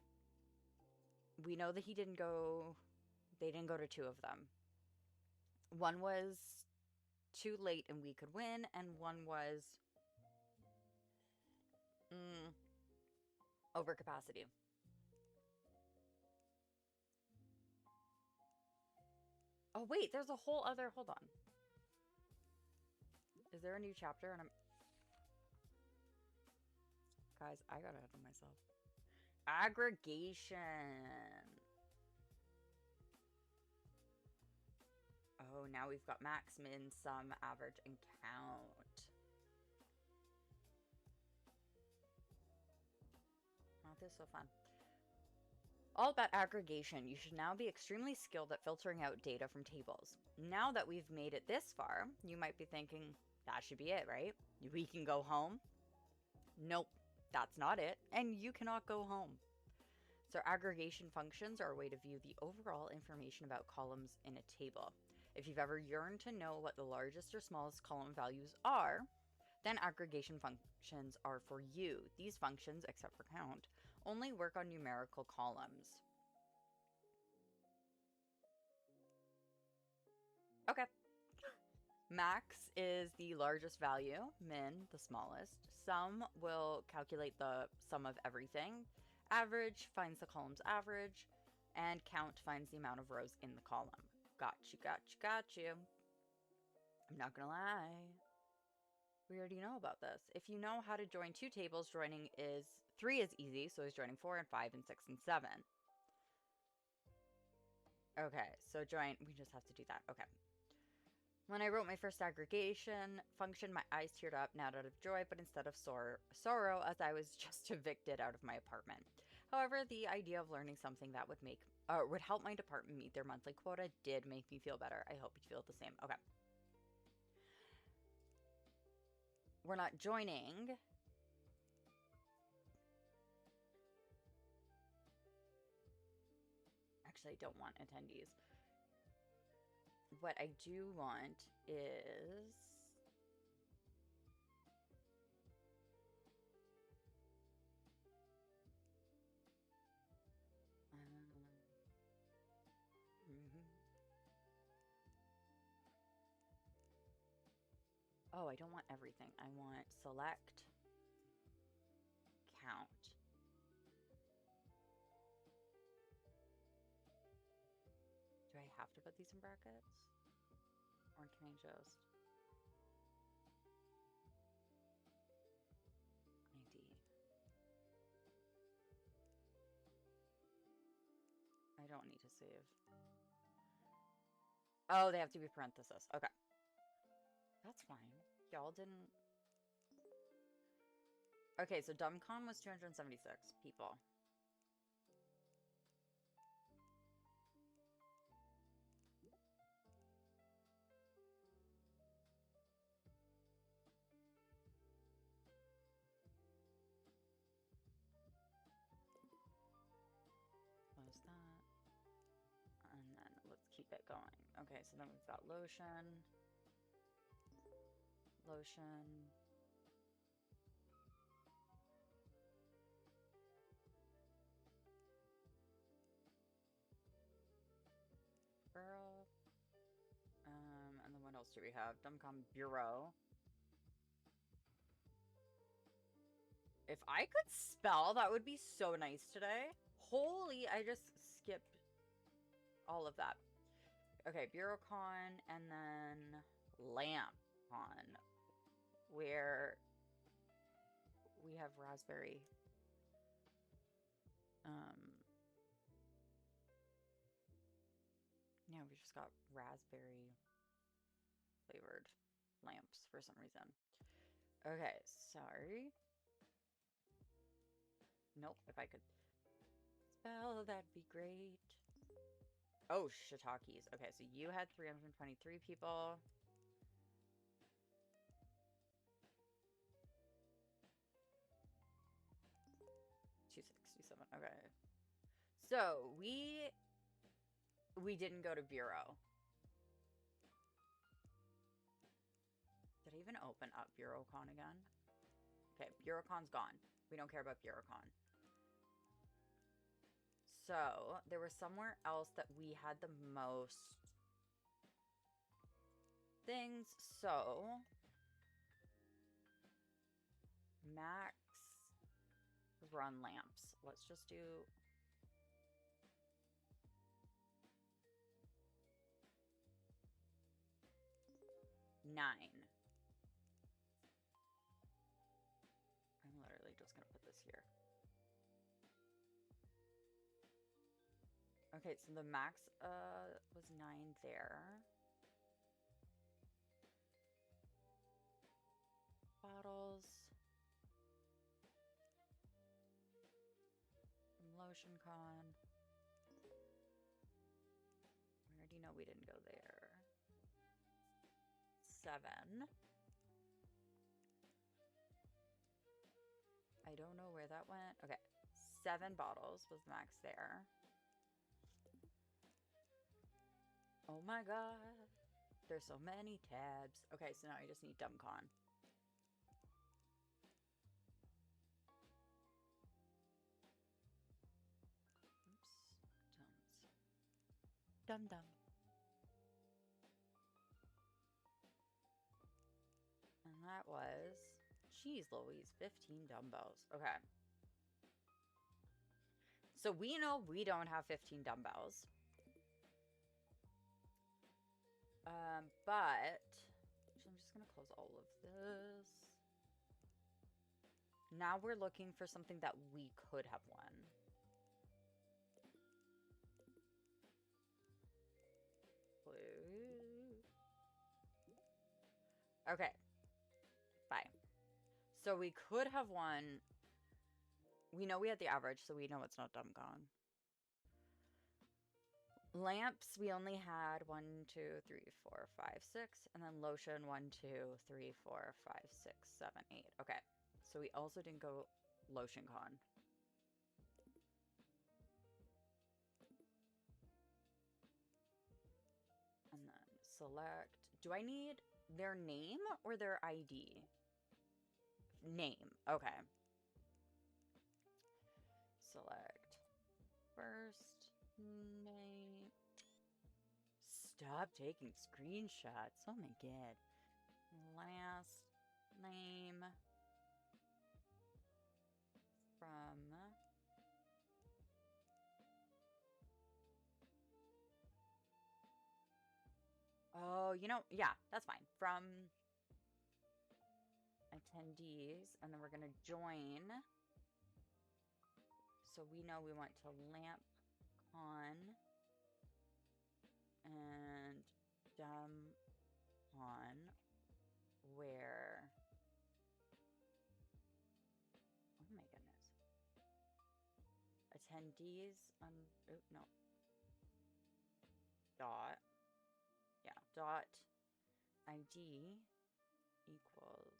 we know that they didn't go to 2 of them. One was too late and we could win, and one was overcapacity. Oh, wait, there's a whole other... Hold on. Is there a new chapter? And I'm... Guys, I got ahead of myself. Aggregation. Oh, now we've got max, min, sum, average, and count. Oh, this is so fun. All about aggregation. You should now be extremely skilled at filtering out data from tables. Now that we've made it this far, you might be thinking, that should be it, right? We can go home? Nope, that's not it, and you cannot go home. So aggregation functions are a way to view the overall information about columns in a table. If you've ever yearned to know what the largest or smallest column values are, then aggregation functions are for you. These functions, except for count, only work on numerical columns. Okay. Max is the largest value, min the smallest. Sum will calculate the sum of everything. Average finds the column's average, and count finds the amount of rows in the column. Got you. I'm not gonna lie. We already know about this. If you know how to join 2 tables, joining 3 is easy, so is joining 4 and 5 and 6 and 7. Okay, so join, we just have to do that. Okay. When I wrote my first aggregation function, my eyes teared up, not out of joy, but instead of sorrow, as I was just evicted out of my apartment. However, the idea of learning something that would help my department meet their monthly quota did make me feel better. I hope you feel the same. Okay. We're not joining. Actually, I don't want attendees. What I do want is... Oh, I don't want everything. I want select, count. Do I have to put these in brackets? Or can I just... ID. I don't need to save. Oh, they have to be parentheses. Okay. That's fine. Y'all didn't... Okay, so DumbCon was 276 people. Close that. And then let's keep it going. Okay, so then we've got lotion. Lotion. Burl. And then what else do we have? DumbCon Bureau. If I could spell, that would be so nice today. Holy, I just skipped all of that. Okay, BureauCon and then LampCon, where we have raspberry. Yeah, we just got raspberry flavored lamps for some reason. Okay, sorry. Nope, if I could spell, that'd be great. Oh, shiitakes. Okay, so you had 323 people. Okay. So we didn't go to Bureau. Did I even open up BureauCon again? Okay, BureauCon's gone. We don't care about BureauCon. So there was somewhere else that we had the most things. So max run lamps. Let's just do 9. I'm literally just gonna put this here. Okay, so the max was 9 there. Bottles. LotionCon. We already know we didn't go there. 7. I don't know where that went. Okay, 7 bottles was the max there. Oh my god. There's so many tabs. Okay, so now I just need DumbCon. Dum-dum. And that was, geez Louise, 15 dumbbells. Okay. So we know we don't have 15 dumbbells. But actually, I'm just gonna close all of this. Now we're looking for something that we could have won. Okay. Bye. So we could have won. We know we had the average, so we know it's not DumbCon. Lamps, we only had 1, 2, 3, 4, 5, 6. And then lotion, 1, 2, 3, 4, 5, 6, 7, 8. Okay. So we also didn't go LotionCon. And then select. Do I need their name or their ID? Name. Okay. Select first name. Stop taking screenshots. Oh my god. Last name from oh, you know, yeah, that's fine. From attendees, and then we're gonna join. So we know we went to LampCon and DumbCon where... Oh my goodness. Attendees on... Oh, no. Dot. Yeah, dot ID equals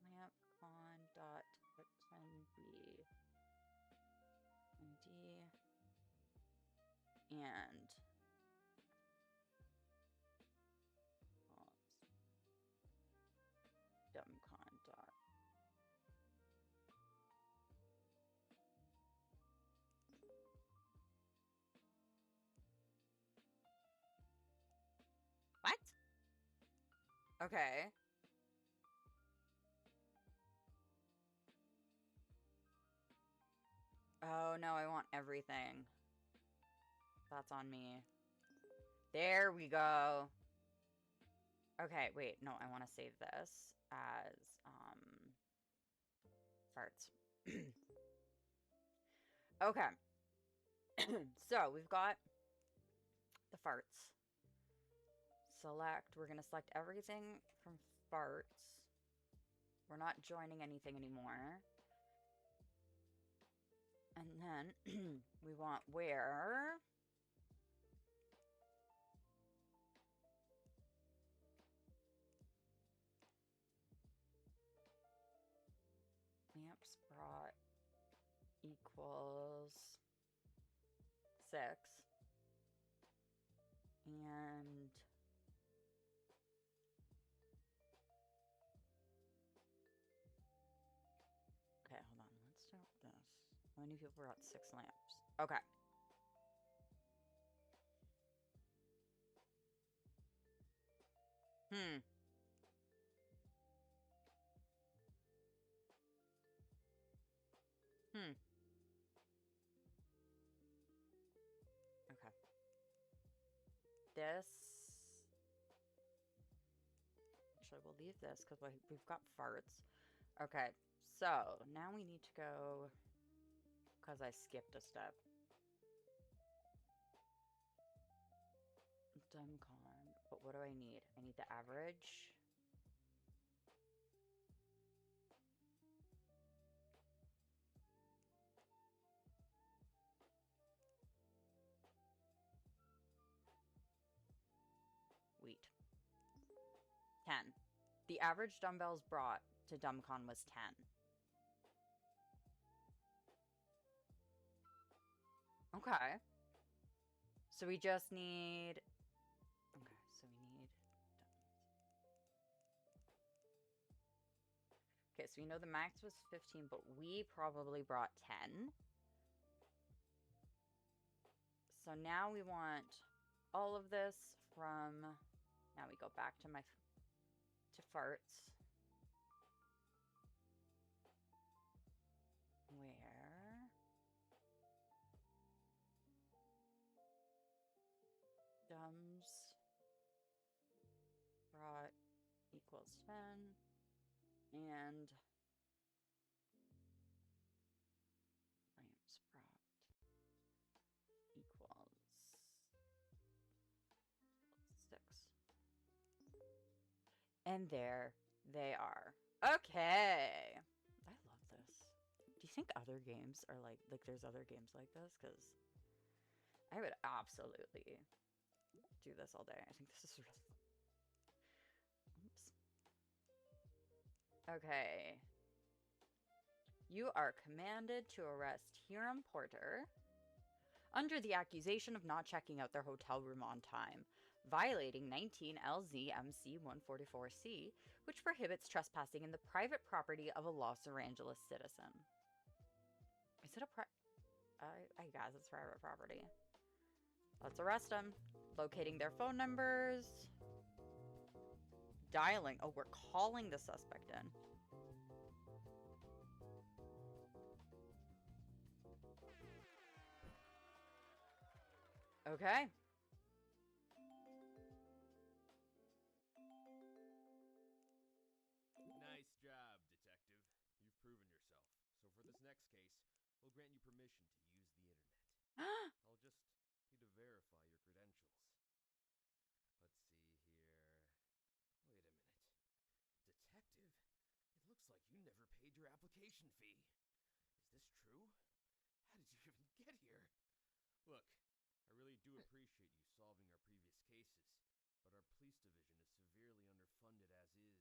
lamp on dot attendee ID and dumbcon dot. What? Okay. Oh no, I want everything. That's on me. There we go. Okay, wait, no, I want to save this as farts. Okay. So we've got the farts. Select, we're going to select everything from farts. We're not joining anything anymore. And then we want where lamps brought equals 6. And okay, hold on. Let's start with this. How many people brought 6 lamps? Okay. Hmm. Hmm. Okay. This... Actually, we'll leave this because we've got farts. Okay, so now we need to go... Because I skipped a step. Dumbcon. But what do I need? I need the average. Wheat. 10. The average dumbbells brought to Dumbcon was 10. Okay. So we just need... Okay, so we need... Okay, so we know the max was 15, but we probably brought 10. So now we want all of this from... Now we go back to to farts. Where... Dumbs brought equals 10. And lamps brought equals 6. And there they are. Okay. I love this. Do you think other games are like there's other games like this? Because I would absolutely do this all day. I think this is really fun. Oops. Okay. You are commanded to arrest Hiram Porter under the accusation of not checking out their hotel room on time, violating 19 LZMC 144C, which prohibits trespassing in the private property of a Los Angeles citizen. Is it I guess it's private property. Let's arrest them. Locating their phone numbers. Dialing. Oh, we're calling the suspect in. Okay. Nice job, detective. You've proven yourself. So for this next case, we'll grant you permission to use the internet. I'll just need to verify your credentials. never paid your application fee. Is this true? How did you even get here? Look, I really do appreciate you solving our previous cases, but our police division is severely underfunded as is.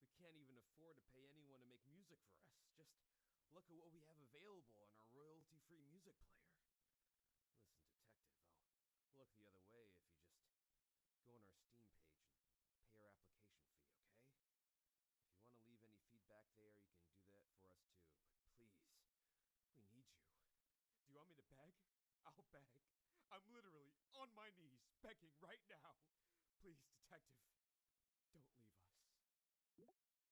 We can't even afford to pay anyone to make music for us. Just look at what we have available on our royalty-free music player. Listen, Detective, I'll look the other way if you just go on our Steam page and pay our application fee, okay? If you want to leave any feedback there, you can do that for us too. But please, we need you. Do you want me to beg? I'll beg. I'm literally on my knees begging right now. Please, Detective, don't leave us.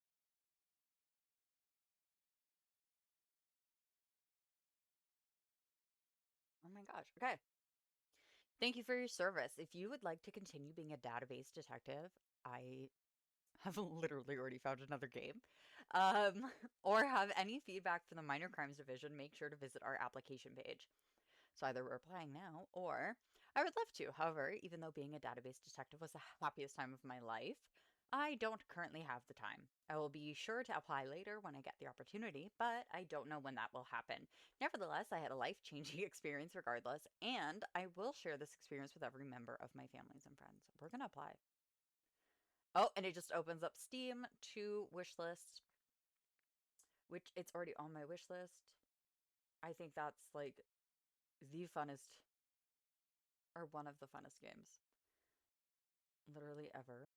Oh my gosh. Okay. Thank you for your service. If you would like to continue being a database detective, I have literally already found another game, um, or have any feedback from the Minor Crimes Division, make sure to visit our application page. So either we're applying now or I would love to. However, even though being a database detective was the happiest time of my life, I don't currently have the time. I will be sure to apply later when I get the opportunity, but I don't know when that will happen. Nevertheless, I had a life changing experience regardless, and I will share this experience with every member of my families and friends. We're going to apply. Oh, and it just opens up Steam to wish list, which it's already on my wish list. I think that's like the funnest or one of the funnest games literally ever.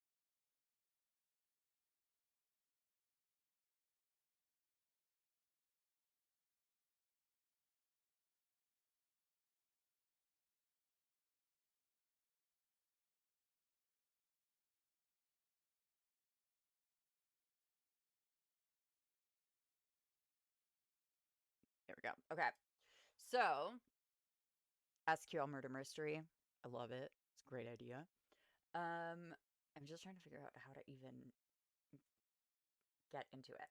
There we go. Okay. So, SQL Murder Mystery. I love it. It's a great idea. I'm just trying to figure out how to even get into it.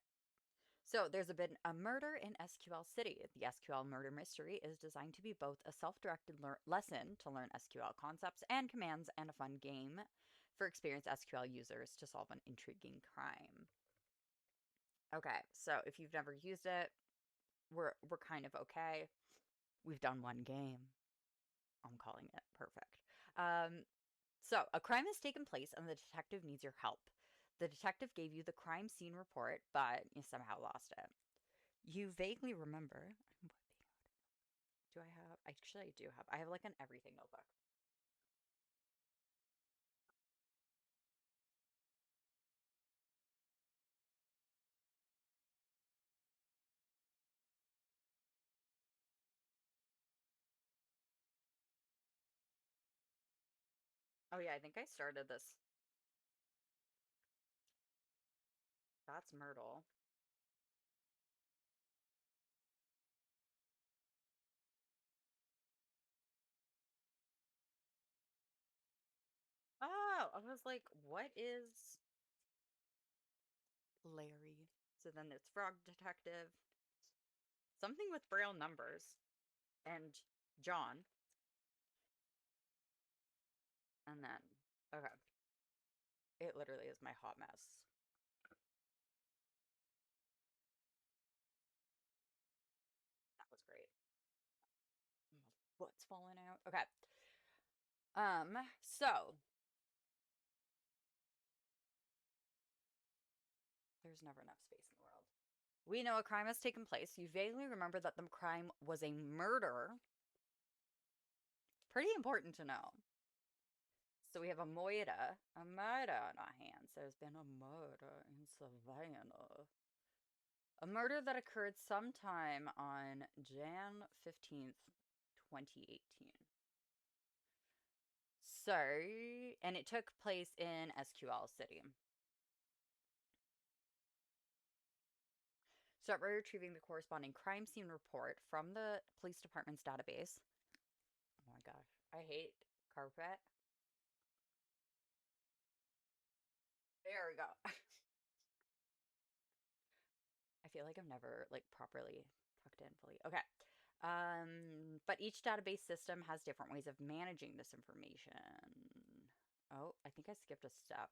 So, been a murder in SQL City. The SQL Murder Mystery is designed to be both a self-directed lesson to learn SQL concepts and commands and a fun game for experienced SQL users to solve an intriguing crime. Okay, so if you've never used it, we're kind of okay. We've done one game. I'm calling it perfect. Um, so, a crime has taken place and the detective needs your help. The detective gave you the crime scene report, but you somehow lost it. You vaguely remember. Do I have? Actually, I do have. I have like an everything notebook. Oh, yeah, I think I started this. That's Myrtle. Oh, I was like, what is Larry? So then it's Frog Detective. Something with Braille numbers. And John. And then, okay. It literally is my hot mess. That was great. What's falling out? Okay. So there's never enough space in the world. We know a crime has taken place. You vaguely remember that the crime was a murder. Pretty important to know. So we have a murder on our hands. There's been a murder in Savannah. A murder that occurred sometime on Jan 15th, 2018. So, and it took place in SQL City. Start by retrieving the corresponding crime scene report from the police department's database. Oh my gosh, I hate carpet. There we go. I feel like I've never like properly tucked in fully. Okay. But each database system has different ways of managing this information. Oh, I think I skipped a step.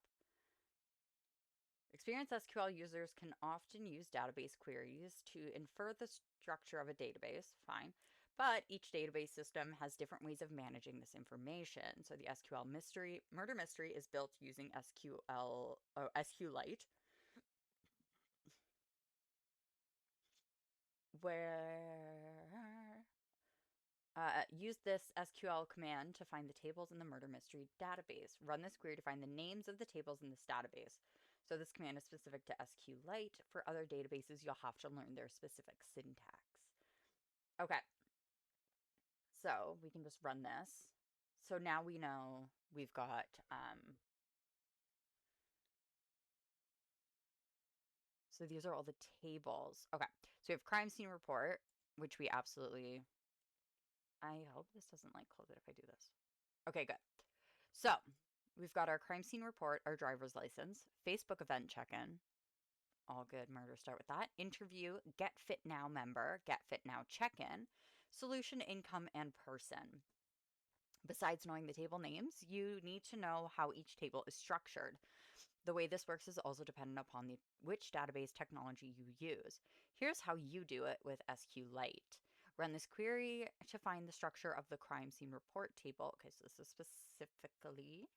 Experienced SQL users can often use database queries to infer the structure of a database, fine, but each database system has different ways of managing this information. So the murder mystery is built using SQLite, where use this SQL command to find the tables in the murder mystery database. Run this query to find the names of the tables in this database. So this command is specific to SQLite. For other databases, you'll have to learn their specific syntax. Okay, so we can just run this. So now we know we've got so these are all the tables. Okay, so we have crime scene report, which we absolutely. I hope this doesn't like close it if I do this. Okay, good. So we've got our crime scene report, our driver's license, Facebook event check-in. All good. Murder start with that. Interview, Get Fit Now member, Get Fit Now check-in, solution, income, and person. Besides knowing the table names, you need to know how each table is structured. The way this works is also dependent upon which database technology you use. Here's how you do it with SQLite. Run this query to find the structure of the crime scene report table. Okay, so this is specifically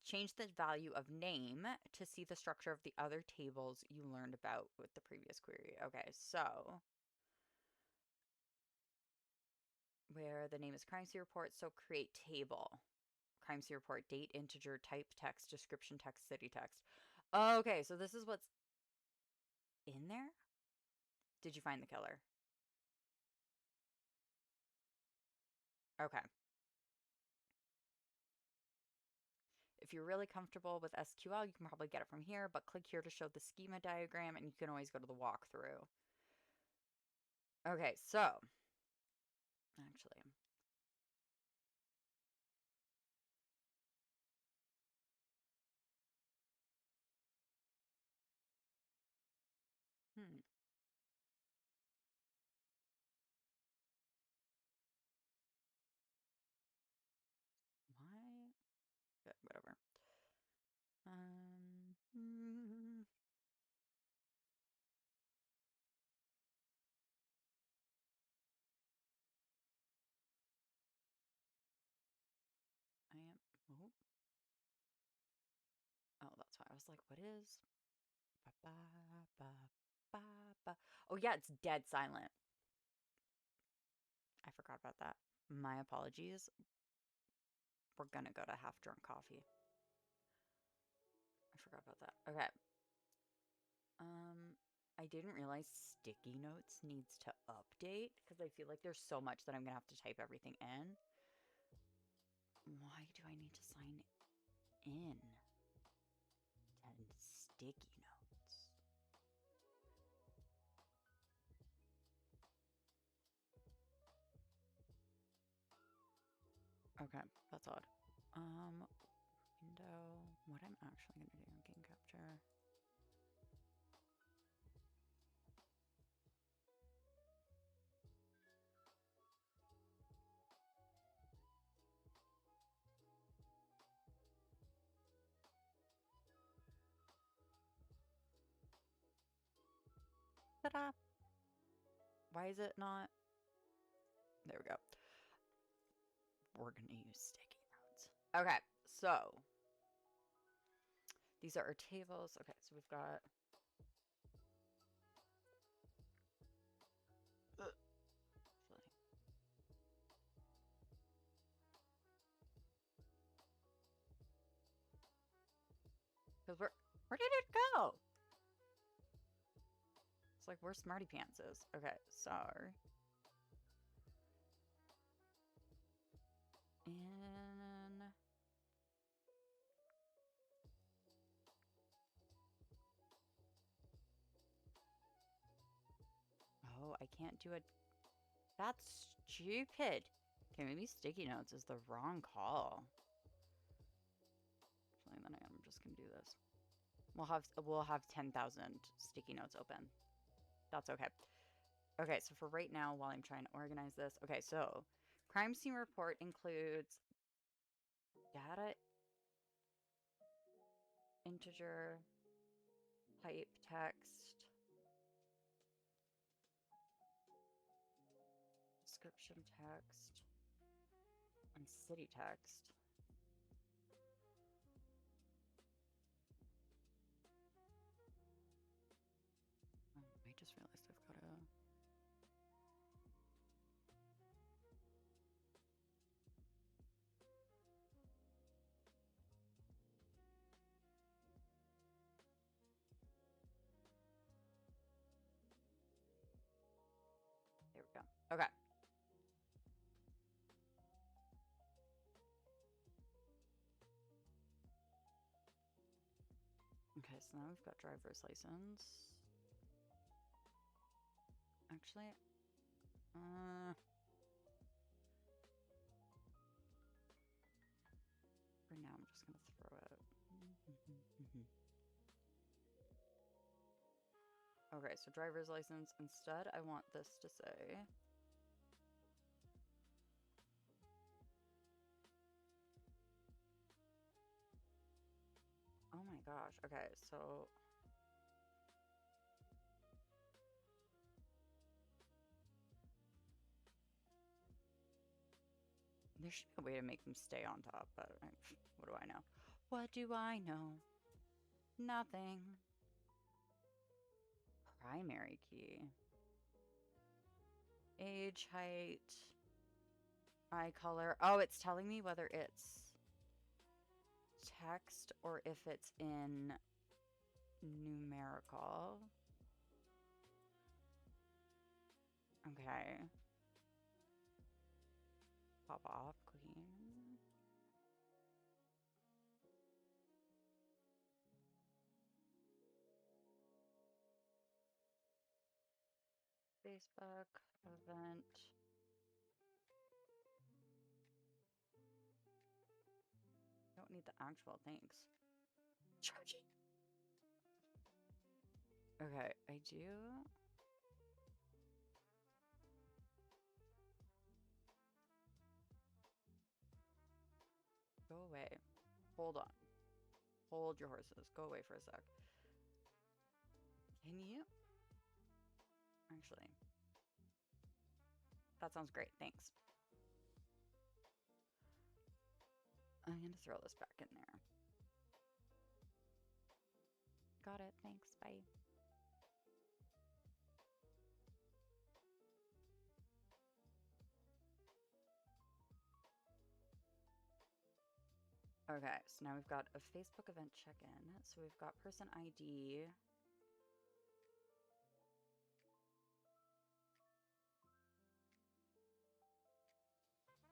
change the value of name to see the structure of the other tables you learned about with the previous query. Okay, so where the name is crime scene report, so create table. Crime scene report, date, integer, type, text, description, text, city, text. Okay, so this is what's in there? Did you find the killer? Okay. If you're really comfortable with SQL, you can probably get it from here, but click here to show the schema diagram, and you can always go to the walkthrough. Okay, so actually, hmm, why? Good, whatever. Hmm, I am. Oh, oh, that's why I was like, what is? Ba, ba, ba, ba, ba. Oh yeah, it's dead silent. I forgot about that. My apologies. We're gonna go to half drunk coffee. I forgot about that. Okay. I didn't realize sticky notes needs to update because I feel like there's so much that I'm gonna have to type everything in. Why do I need to sign in? And sticky notes. Okay, that's odd. Window. What I'm actually gonna do in game capture. Ta-da! Why is it not? There we go. We're gonna use sticky notes. Okay, so these are our tables. Okay, so we've got. Because where did it go? It's like where Smarty Pants is. Okay, so and oh, I can't do it. That's stupid. Okay, maybe sticky notes is the wrong call. Actually, then I'm just gonna do this. We'll have 10,000 sticky notes open. That's okay. Okay, so for right now, while I'm trying to organize this, okay, so crime scene report includes data integer, type text, description text, and city text. Oh, I just realized I've got to... There we go. Okay. Okay, so now we've got driver's license. Actually, for now, I'm just gonna throw it. Okay, so driver's license. Instead, I want this to say... Oh my gosh. Okay, so... There should be a way to make them stay on top, but what do I know? What do I know? Nothing. Primary key. Age, height, eye color. Oh, it's telling me whether it's text or if it's in numerical. Okay. Pop off, queen. Facebook event. Don't need the actual thanks. Charging. Okay, I do. Go away. Hold on. Hold your horses. Go away for a sec. Can you? Actually, that sounds great. Thanks. I'm going to throw this back in there. Got it. Thanks. Bye. Okay, so now we've got a Facebook event check-in. So we've got person ID.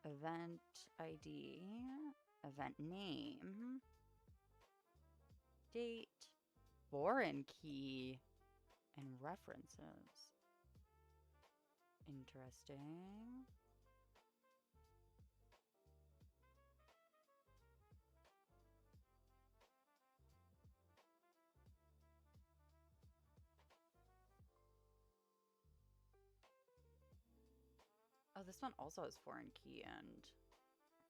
Event ID. Event name. Date. Foreign key. And references. Interesting. Oh, this one also has foreign key and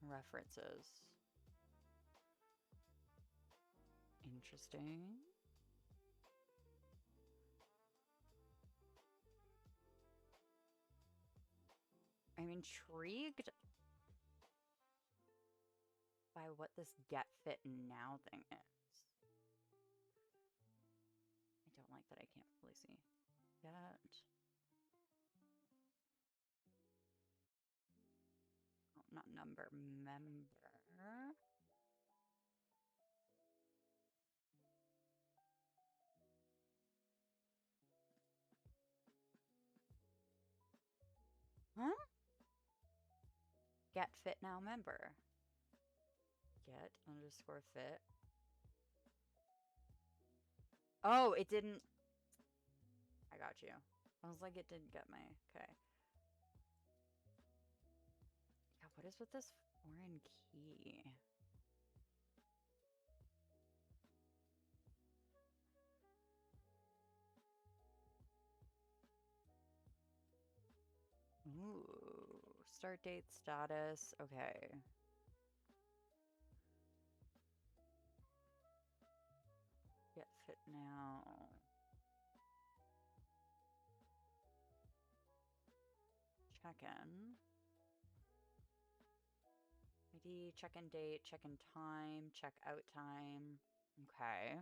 references. Interesting. I'm intrigued by what this get fit now thing is. I don't like that I can't really see. Get. Oh, not number, member. Huh? Get fit now member. Get underscore fit. Oh, it didn't. I got you. I was like, it didn't get my. Okay. Yeah, what is with this foreign key? Ooh. Start date, status. Okay. Now, check in. ID, check-in date, check-in time, check-out time. Okay.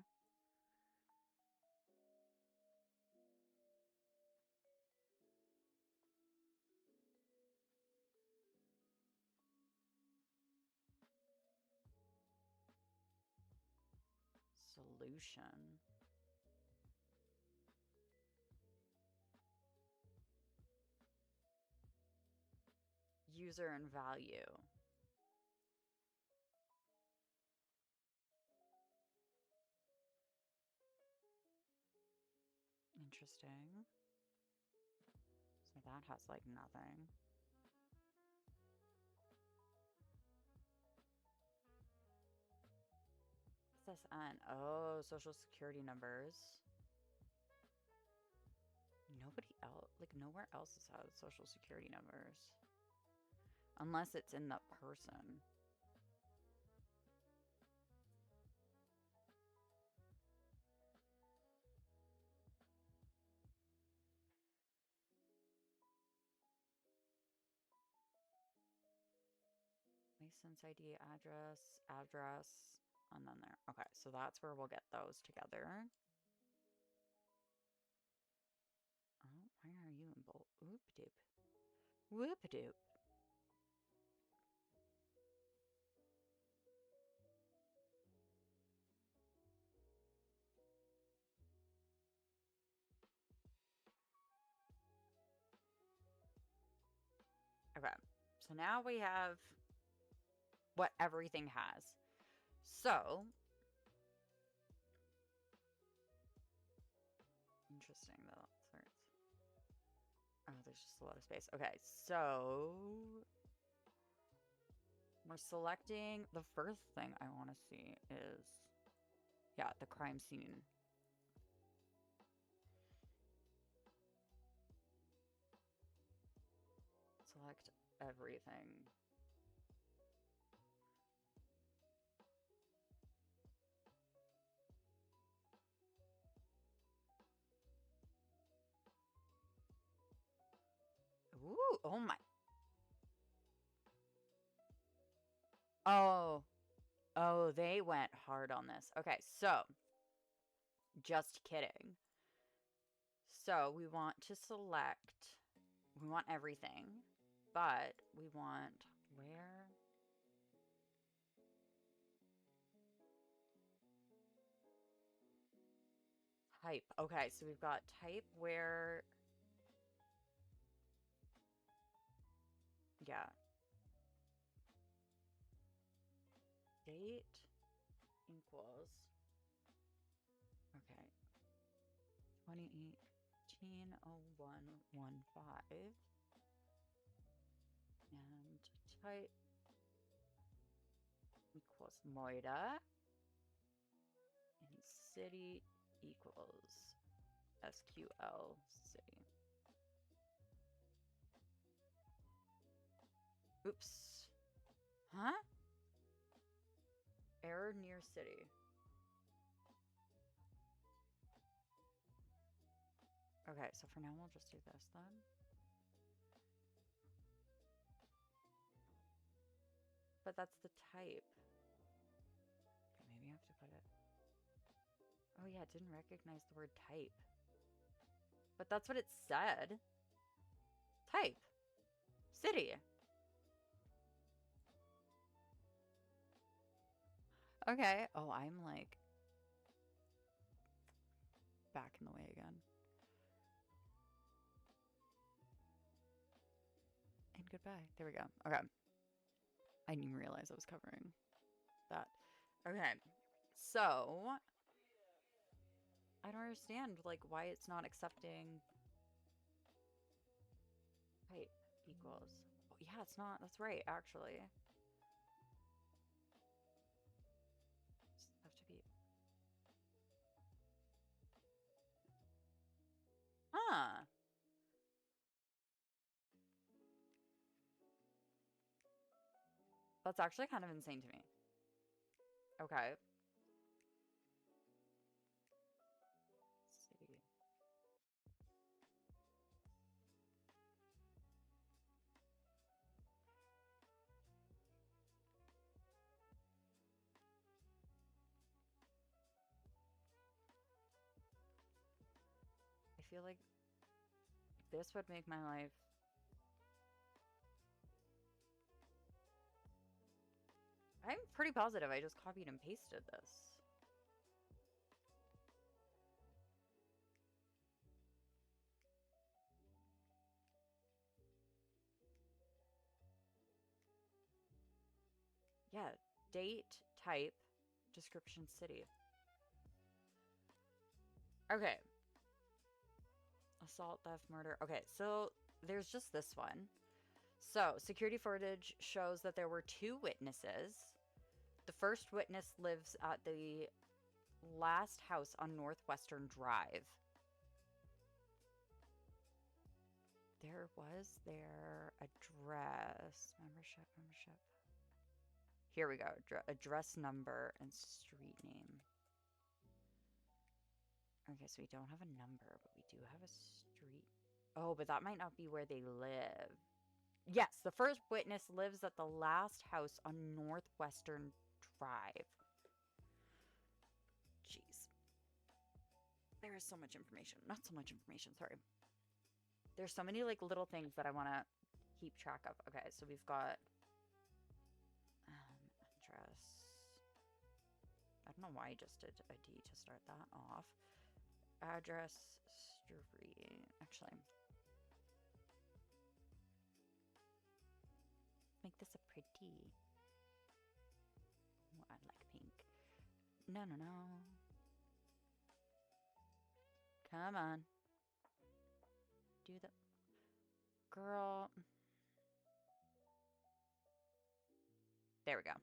Solution. User and value. Interesting. So that has like nothing. SSN. Oh, social security numbers. Nobody else, like nowhere else has social security numbers. Unless it's in the person. License ID, address, and then there. Okay, so that's where we'll get those together. Oh, why are you in bold? Whoop-doop. Whoop-doop. Okay, so now we have what everything has. So, interesting though. Sorry. Oh, there's just a lot of space. Okay, so we're selecting, the first thing I want to see is, yeah, the crime scene. Select everything. Ooh, oh my. Oh, oh, they went hard on this. Okay, so just kidding. So we want to select, we want everything, but we want where? Type. Okay, so we've got type where, yeah. Date equals, okay, 2018-0115. And type equals Moida. And city equals SQL city. Oops. Huh? Error near city. Okay, so for now we'll just do this then. But that's the type. Okay, maybe I have to put it. Oh yeah, it didn't recognize the word type. But that's what it said. Type. City. Okay. Oh, I'm like back in the way again. And goodbye. There we go. Okay. I didn't even realize I was covering that. Okay. So I don't understand like why it's not accepting type equals. Oh, yeah, it's not. That's right, actually. Just have to be. Huh. That's actually kind of insane to me. Okay. feel like this would make my life... I'm pretty positive I just copied and pasted this. Yeah, date, type, description, city. Okay. Assault, theft, murder. Okay, so there's just this one. So, security footage shows that there were 2 witnesses. The first witness lives at the last house on Northwestern Drive. There was their address. Membership. Here we go. Address number and street name. Okay, so we don't have a number, but we do have a street. Oh, but that might not be where they live. Yes, the first witness lives at the last house on Northwestern Drive. Jeez. There is so much information. Not so much information, sorry. There's so many like little things that I want to keep track of. Okay, so we've got address. I don't know why I just did a D to start that off. Address, street. Actually, make this a pretty. Oh, I like pink. No. Come on. Do the... Girl. There we go.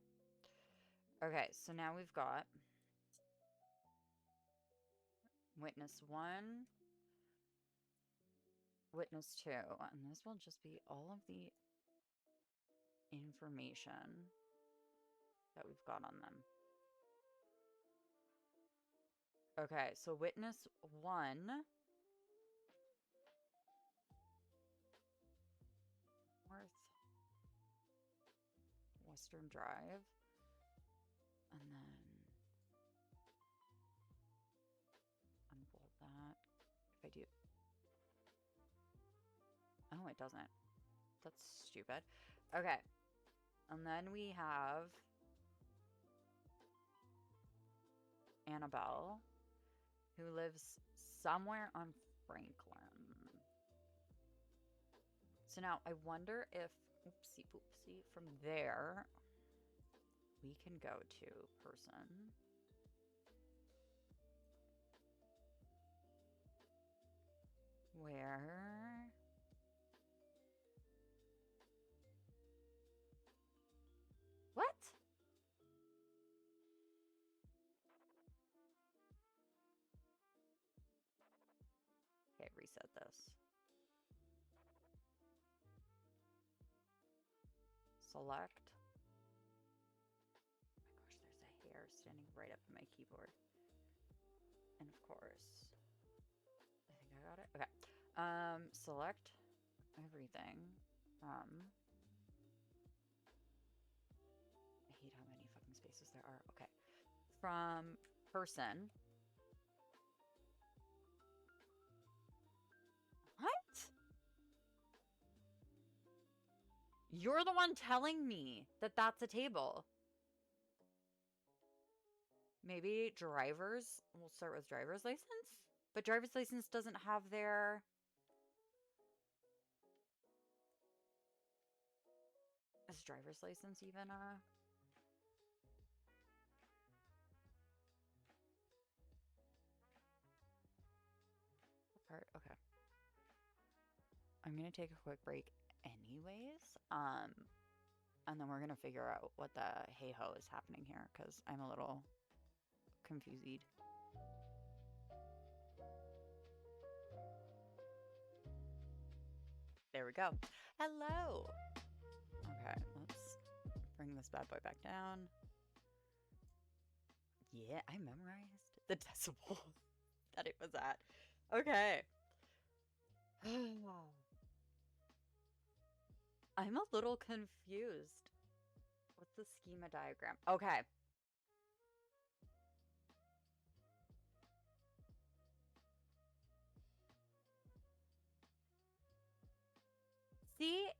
Okay, so now we've got witness 1, witness 2, and this will just be all of the information that we've got on them. Okay, so witness 1 Northwestern Drive, and then unfold that. If I do... Oh, it doesn't. That's stupid. Okay. And then we have Annabelle, who lives somewhere on Franklin. So now I wonder if, oopsie poopsie, from there we can go to person. Where? What? Okay, reset this. Select. Oh my gosh, there's a hair standing right up in my keyboard. And of course, I think I got it. Okay. Select everything from... I hate how many fucking spaces there are. Okay. From person. What? You're the one telling me that that's a table. Maybe drivers. We'll start with driver's license. But driver's license doesn't have their... Is driver's license even a... part? Okay. I'm gonna take a quick break anyways. And then we're gonna figure out what the hey-ho is happening here, because I'm a little confused. There we go. Hello. Okay, let's bring this bad boy back down. Yeah, I memorized the decibel that it was at. Okay. I'm a little confused. What's the schema diagram? Okay.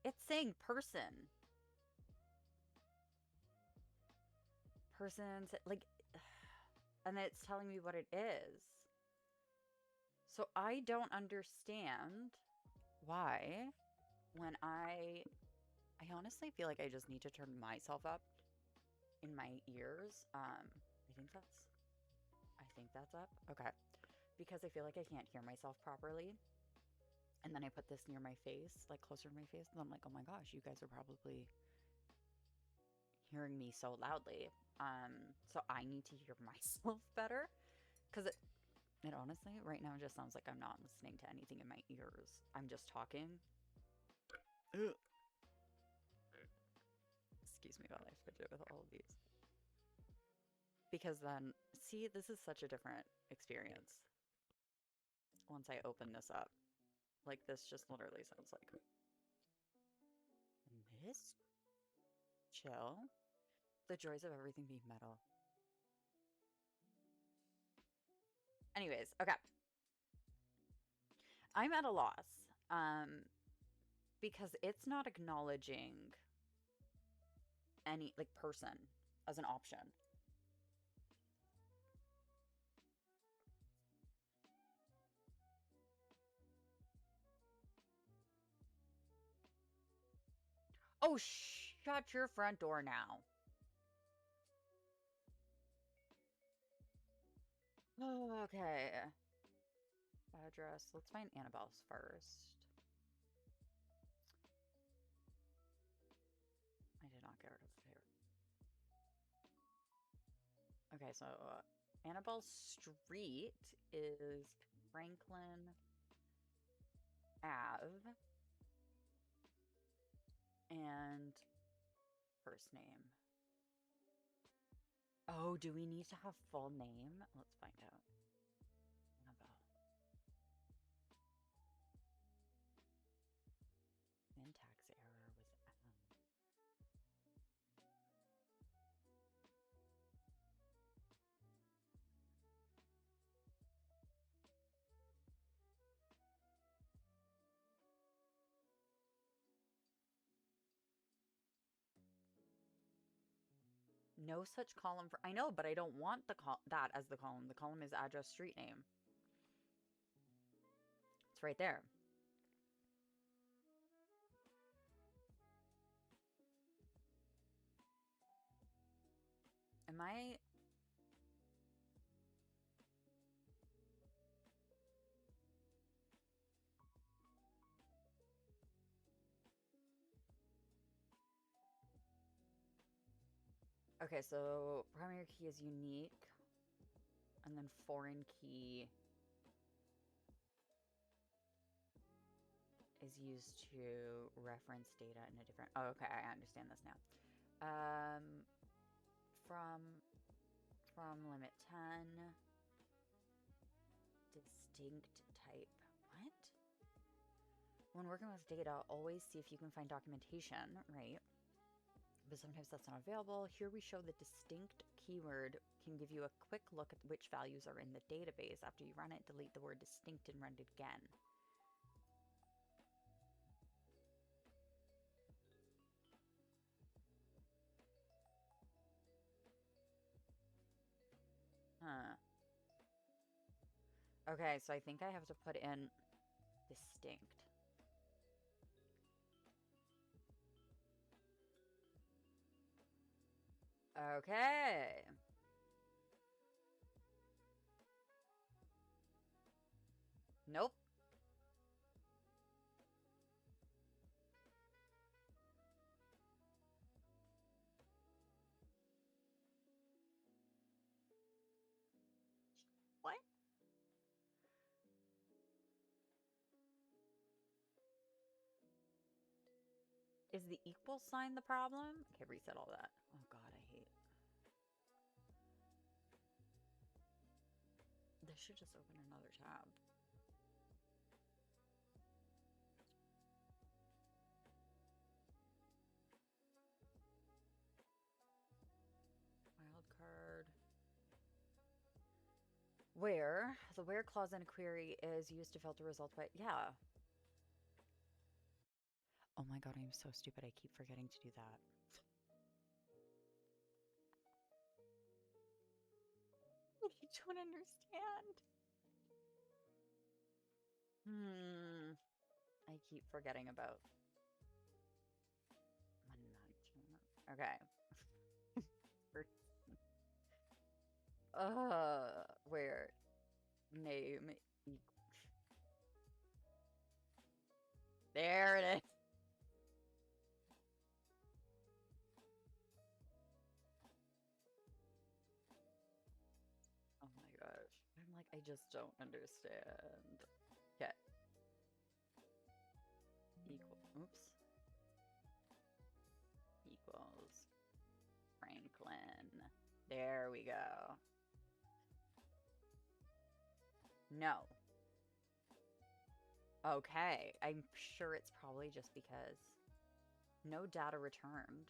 It's saying person. Persons, like, and then it's telling me what it is. So I don't understand why when I honestly feel like I just need to turn myself up in my ears. I think that's up. Okay. Because I feel like I can't hear myself properly. And then I put this near my face, like closer to my face, and I'm like, oh my gosh, you guys are probably hearing me so loudly. So I need to hear myself better. Because it honestly, right now, just sounds like I'm not listening to anything in my ears. I'm just talking. Ugh. Excuse me while I fidget with all of these. Because then, see, this is such a different experience once I open this up. Like, this just literally sounds like Miss Chill. The joys of everything being metal. Anyways, okay. I'm at a loss. Because it's not acknowledging any, like, person as an option. Oh, shut your front door now. Okay. Address. Let's find Annabelle's first. I did not get rid of the favorite. Okay, so Annabelle's street is Franklin Ave. And first name. Oh, do we need to have full name? Let's find out. Annabelle. Syntax error was no such column for. I know, but I don't want that as the column. The column is address, street name. It's right there. Am I? Okay, so primary key is unique, and then foreign key is used to reference data in a different. Oh, okay, I understand this now. Um, from limit 10, distinct type. What? When working with data, always see if you can find documentation, right? But sometimes that's not available. Here we show the distinct keyword can give you a quick look at which values are in the database. After you run it, delete the word distinct and run it again. Huh. Okay, so I think I have to put in distinct. Okay. Nope. What? Is the equal sign the problem? Okay, reset all that. Oh god, I hate. This should just open another tab. Wildcard. Where? The where clause in a query is used to filter results by. Yeah. Oh my god, I'm so stupid. I keep forgetting to do that. I don't understand. I keep forgetting about okay. Where name there it is. Oh my gosh. I'm like, I just don't understand. Okay. Oops. Equals Franklin. There we go. No. Okay. I'm sure it's probably just because no data returned.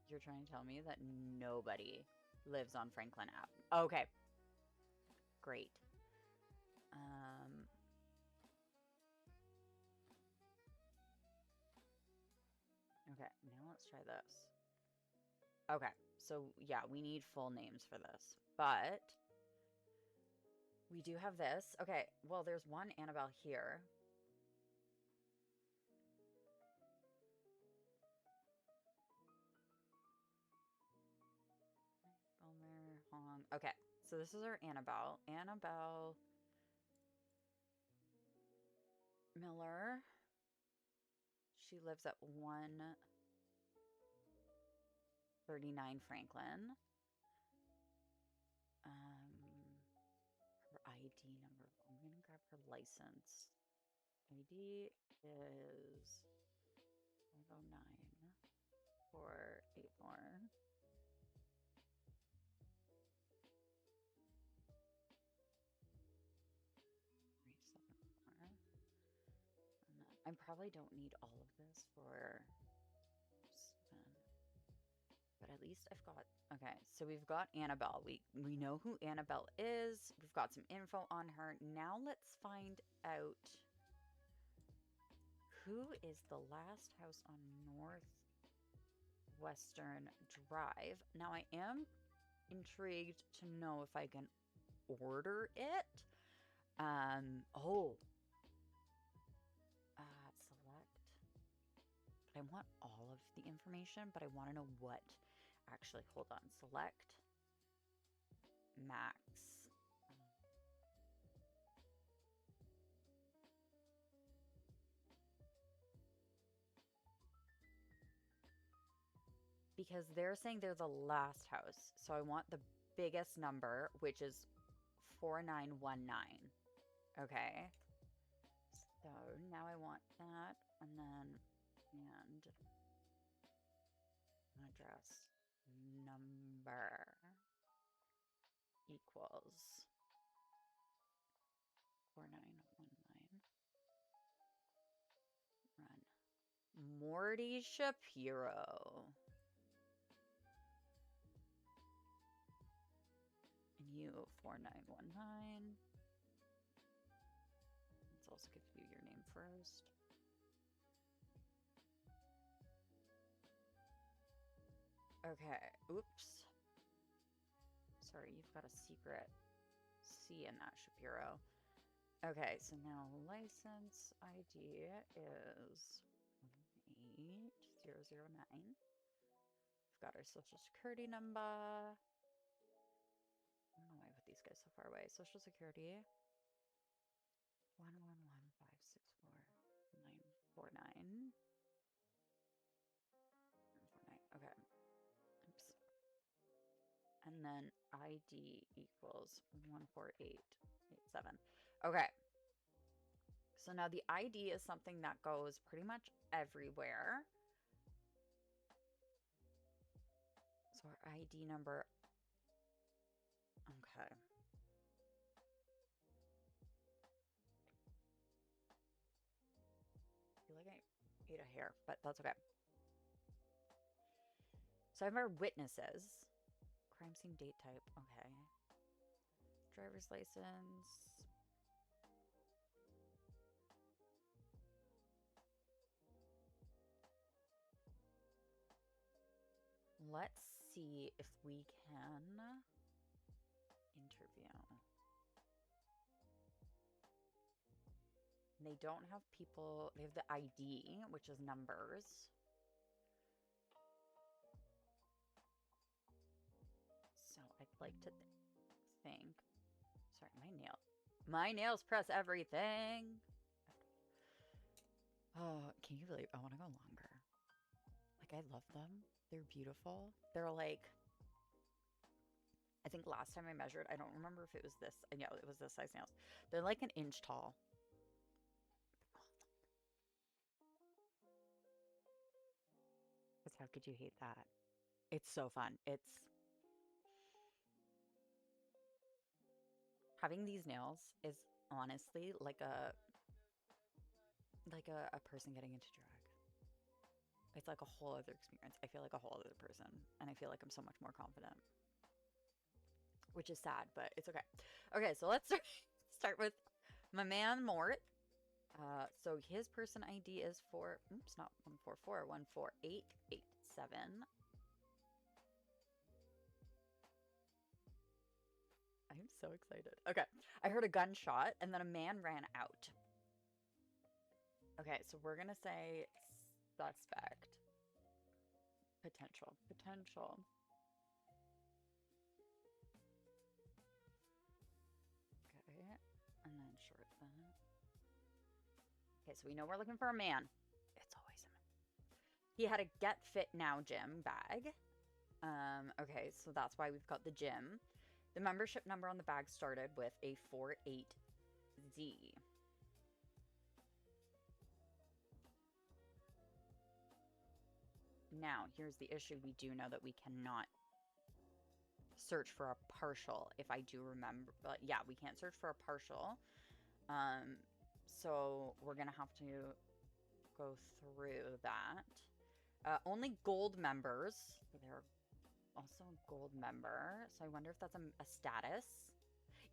You're trying to tell me that nobody lives on Franklin Ave. Okay. Great. Okay, now let's try this. Okay, so yeah, we need full names for this, but we do have this. Okay, well, there's one Annabelle here. Elmer Hong. Okay, so this is our Annabelle. Annabelle Miller. She lives at 139 Franklin. Her ID number. I'm gonna grab her license. ID is 509-484. I probably don't need all of this for but at least I've got, okay, so we've got Annabelle. We know who Annabelle is. We've got some info on her. Now let's find out who is the last house on Northwestern Drive. Now I am intrigued to know if I can order it. Select. But I want all of the information, but I want to know what. Actually, hold on. Select max. Because they're saying they're the last house. So I want the biggest number, which is 4919. Okay. So now I want that, and then, and address number equals 4919. Run. Morty Shapiro. And you 4919. Let's also give you your name first. Okay, oops. Sorry, you've got a secret C in that, Shapiro. Okay, so now license ID is 18009. We've got our social security number. I don't know why I put these guys so far away. Social security 111564949. Okay. Oops. And then ID equals 14887. Okay. So now the ID is something that goes pretty much everywhere. So our ID number. Okay. I feel ate a hair, but that's okay. So I have our witnesses. Crime scene date type. Okay. Driver's license. Let's see if we can interview. They don't have people, they have the ID, which is numbers. So I'd like to think, sorry, my nails press everything. Oh, can you believe, I want to go longer. Like, I love them. They're beautiful. They're like, I think last time I measured, I don't remember if it was this. Yeah, it was this size nails. They're like an inch tall. Because how could you hate that? It's so fun. It's having these nails is honestly like a person getting into drag. It's like a whole other experience. I feel like a whole other person, and I feel like I'm so much more confident, which is sad, but it's okay. Okay, so let's start with my man Mort. So his person ID is not 144, 14887. I'm so excited. Okay, I heard a gunshot and then a man ran out. Okay, so we're gonna say suspect. Potential. Okay, and then short that. Okay, so we know we're looking for a man. It's always a man. He had a Get Fit Now gym bag. Okay, so that's why we've got the gym. The membership number on the bag started with a 48Z. Now, here's the issue. We do know that we cannot search for a partial, if I do remember. But yeah, we can't search for a partial. So we're going to have to go through that. Only gold members. They're also a gold member. So I wonder if that's a status.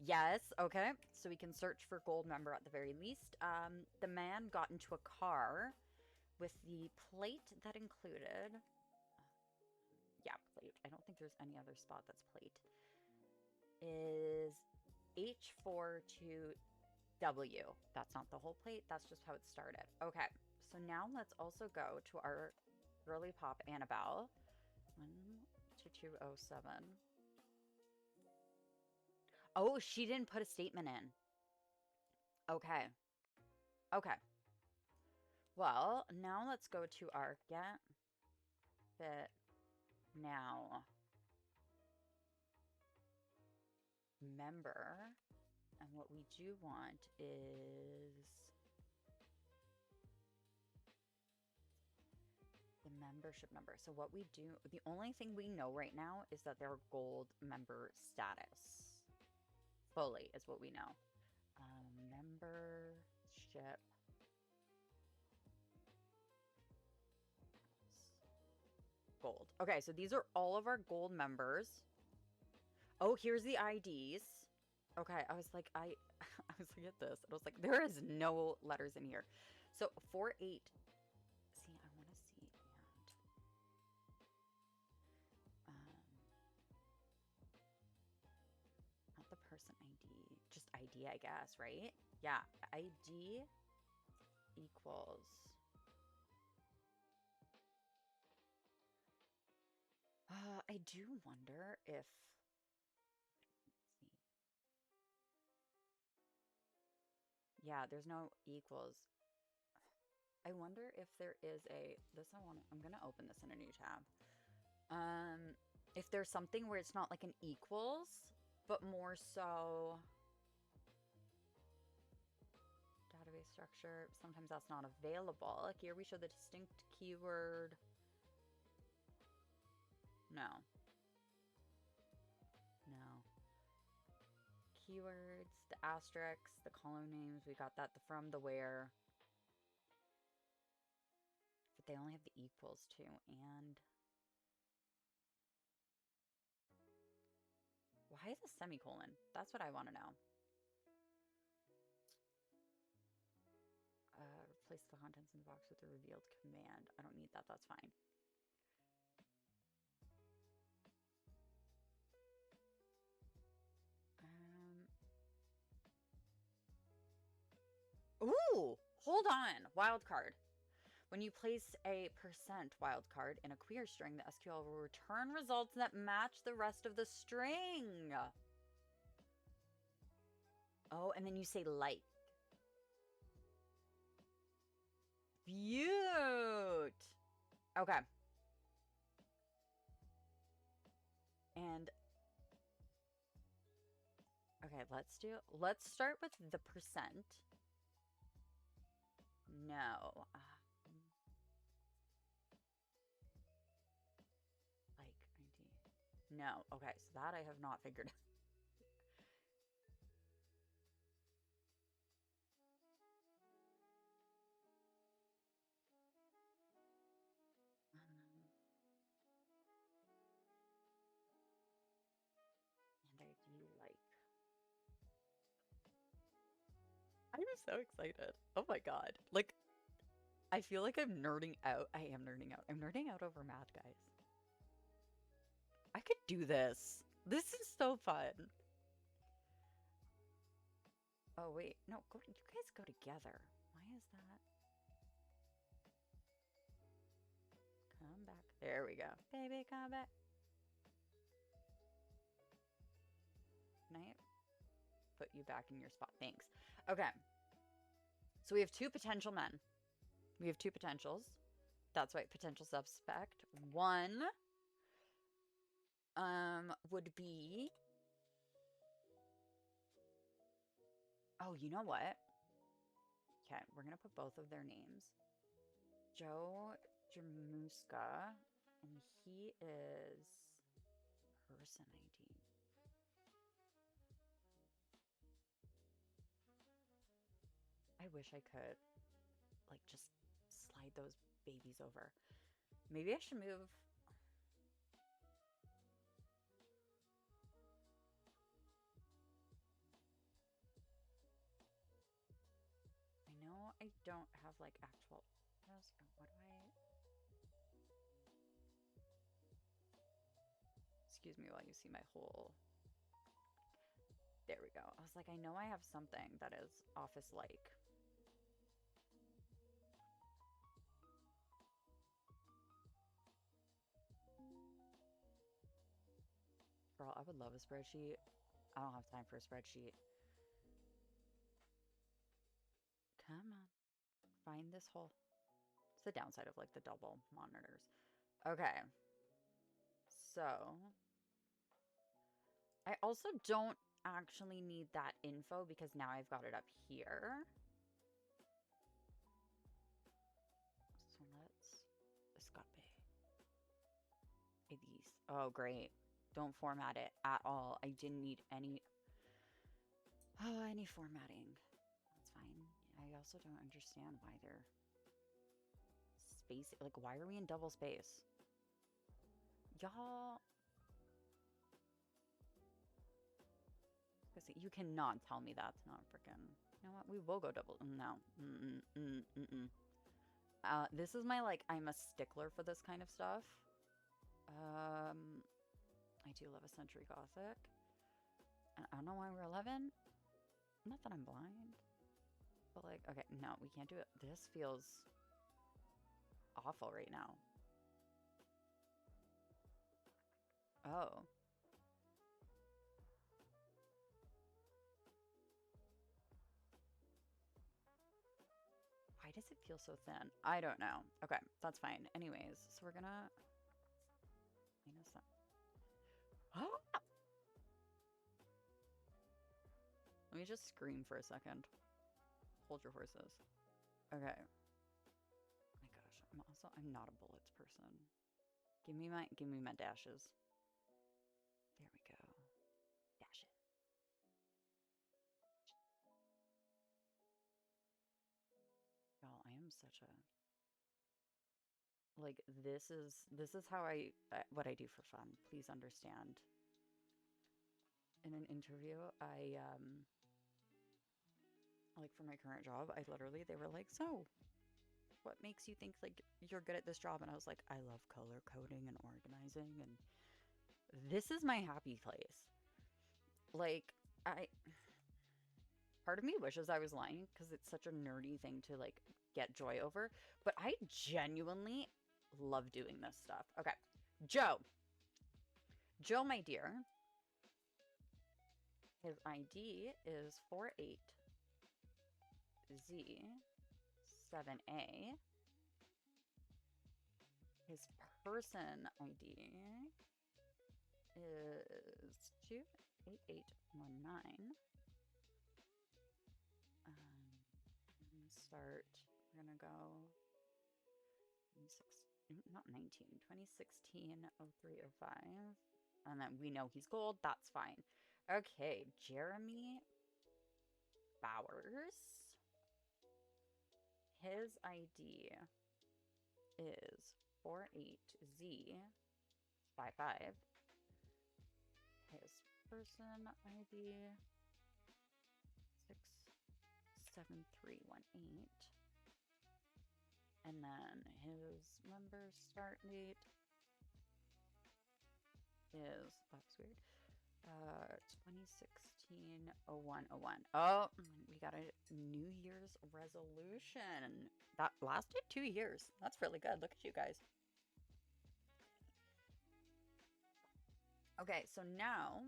Yes, okay. So we can search for gold member at the very least. The man got into a car with the plate that included... Yeah, plate. I don't think there's any other spot that's plate. Is H42W. That's not the whole plate. That's just how it started. Okay, so now let's also go to our girly pop Annabelle. 12207. Oh, she didn't put a statement in. Okay. Okay. Well, now let's go to our Get Fit Now member. And what we do want is the membership number. So what we do, the only thing we know right now is that they're gold member status. Fully is what we know. Membership. Gold. Okay, so these are all of our gold members. Oh, here's the IDs. Okay, I was like, I was like, at this. I was like, there is no letters in here. So 48. See, I want to see. And not the person ID, just ID, I guess, right? Yeah, ID equals. I do wonder if. Let's see. Yeah, there's no equals. I wonder if there is I'm gonna open this in a new tab. If there's something where it's not like an equals, but more so database structure. Sometimes that's not available. Like here we show the distinct keyword. No. Keywords, the asterisks, the column names. We got that from the where. But they only have the equals to, and why is a semicolon? That's what I want to know. Replace the contents in the box with the revealed command. I don't need that. That's fine. Ooh, hold on. Wild card. When you place a % wildcard in a queer string, the SQL will return results that match the rest of the string. Oh, and then you say like. Beaut. Okay. And okay, let's start with the %. No. Like ID. No. Okay, so that I have not figured out. And ID like. I'm so excited. Oh my god. Like, I feel like I'm nerding out. I am nerding out. I'm nerding out over math, guys. I could do this. This is so fun. Oh, wait. No, you guys go together. Why is that? Come back. There we go. Baby, come back. Can I put you back in your spot? Thanks. Okay. So we have 2 potential men. We have 2 potentials. That's right, potential suspect. One would be, oh, you know what? Okay, we're gonna put both of their names. Joe Jamuska, and he is person ID. I wish I could, like, just slide those babies over. Maybe I should move. I know I don't have, like, actual. What do I. Excuse me while you see my whole. There we go. I was like, I know I have something that is office-like. Girl, I would love a spreadsheet. I don't have time for a spreadsheet. Come on. Find this hole. It's the downside of, like, the double monitors. Okay. So, I also don't actually need that info because now I've got it up here. So let's escape. IDs. Oh, great. Don't format it at all. I didn't need any formatting. That's fine. I also don't understand why they're space. Like, why are we in double space? Y'all. You cannot tell me that's not freaking. You know what? We will go double. No. This is my, like, I'm a stickler for this kind of stuff. I do love a Century Gothic. And I don't know why we're 11. Not that I'm blind. But, like, okay, no, we can't do it. This feels awful right now. Oh. Why does it feel so thin? I don't know. Okay, that's fine. Anyways, so we're gonna minus that. Oh! Let me just scream for a second. Hold your horses. Okay. My gosh, I'm not a bullets person. Give me my dashes. There we go. Dash it. Y'all, I am such a Like this is how what I do for fun. Please understand. In an interview, I like for my current job, I literally they were like, "So, what makes you think like you're good at this job?" And I was like, "I love color coding and organizing and this is my happy place." Like I part of me wishes I was lying because it's such a nerdy thing to like get joy over, but I genuinely love doing this stuff. Okay. Joe. Joe, my dear, his ID is 48Z7A. His person ID is 28819. Start. We're gonna go not 19, 2016, 0305. And then we know he's gold. That's fine. Okay, Jeremy Bowers. His ID is 48Z55. His person ID 67318. And then his member start date is, that was weird, 2016 0101. Oh, we got a New Year's resolution. That lasted 2 years. That's really good. Look at you guys. Okay, so now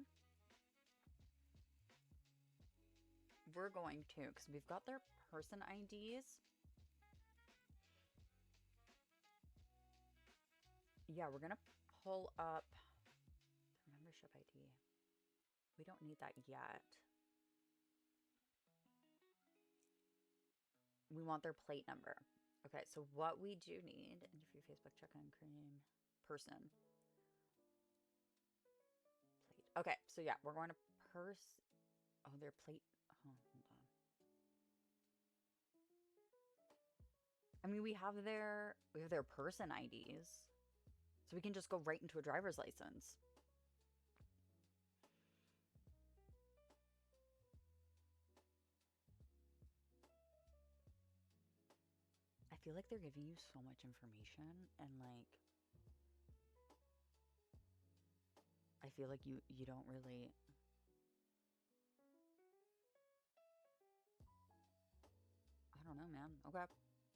we're going to, because we've got their person IDs. Yeah, we're going to pull up the membership ID. We don't need that yet. We want their plate number. Okay, so what we do need, interview, Facebook, check-in, cream, person. Plate. Okay, so yeah, we're going to oh, their plate. Oh, hold on. I mean, we have their person IDs. So we can just go right into a driver's license. I feel like they're giving you so much information and like I feel like you don't really I don't know, man. Okay.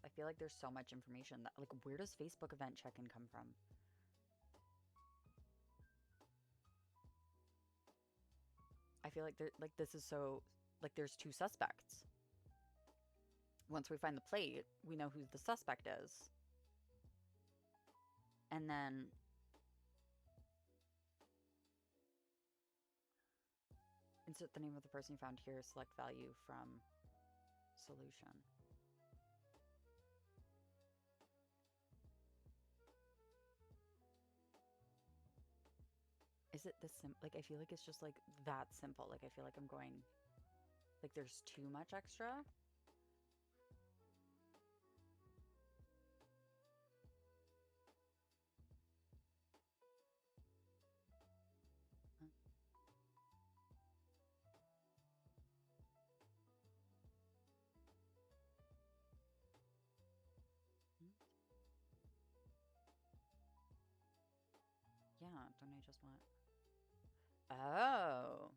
I feel like there's so much information that like where does Facebook event check-in come from? I feel like this is so like there's two suspects. Once we find the plate, we know who the suspect is. And then insert the name of the person you found here, select value from solution. Is it this like I feel like it's just like that simple. Like I feel like I'm going like there's too much extra. Huh? Hmm? Yeah, don't I just want Oh.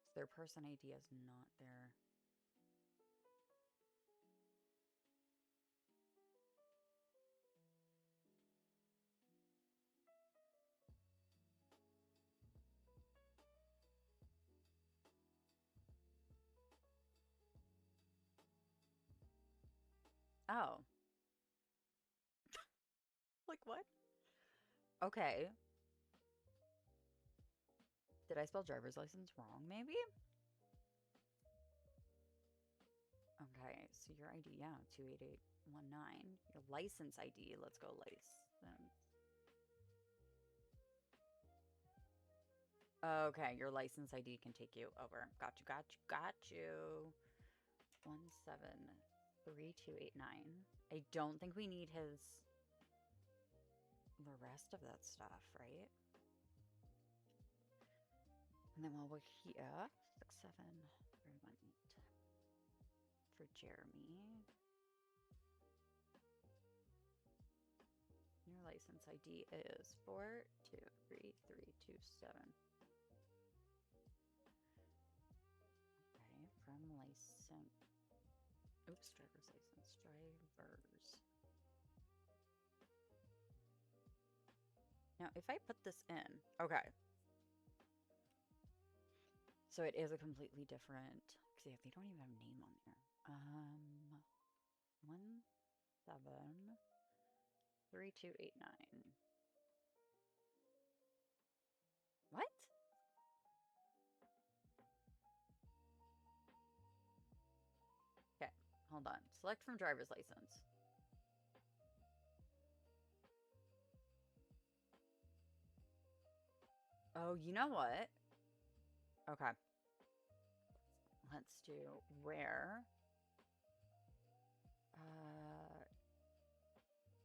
So their person ID is not there. Oh. Like what? Okay. Did I spell driver's license wrong maybe? Okay, so your ID, yeah, 28819. Your license ID, let's go license. Okay, your license ID can take you over. Got you, got you, got you. 173289. I don't think we need the rest of that stuff, right? And then while we're here, 67318 for Jeremy. Your license ID is 423327. Okay, from license. Oops, driver's license. Drivers. Now, if I put this in, okay. So it is a completely different, because they don't even have a name on there. 173289. What? Okay, hold on. Select from driver's license. Oh, you know what? Okay. Let's do where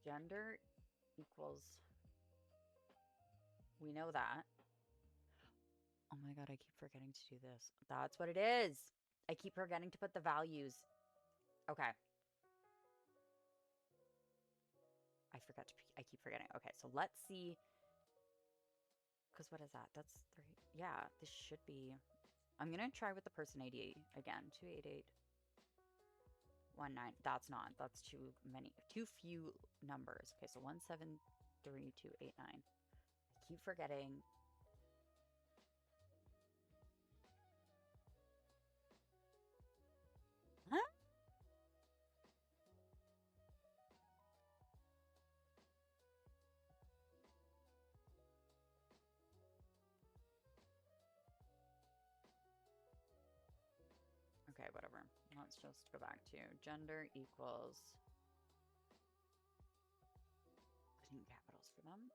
gender equals, we know that. Oh my god, I keep forgetting to do this. That's what it is. I keep forgetting to put the values. Okay. I keep forgetting. Okay, so let's see. Because what is that? That's 3. Yeah, this should be. I'm going to try with the person ID again. 28819. That's not. That's too many. Too few numbers. Okay, so 173289. I keep forgetting. Huh? Okay, whatever. Let's just go back to gender equals. Putting capitals for them.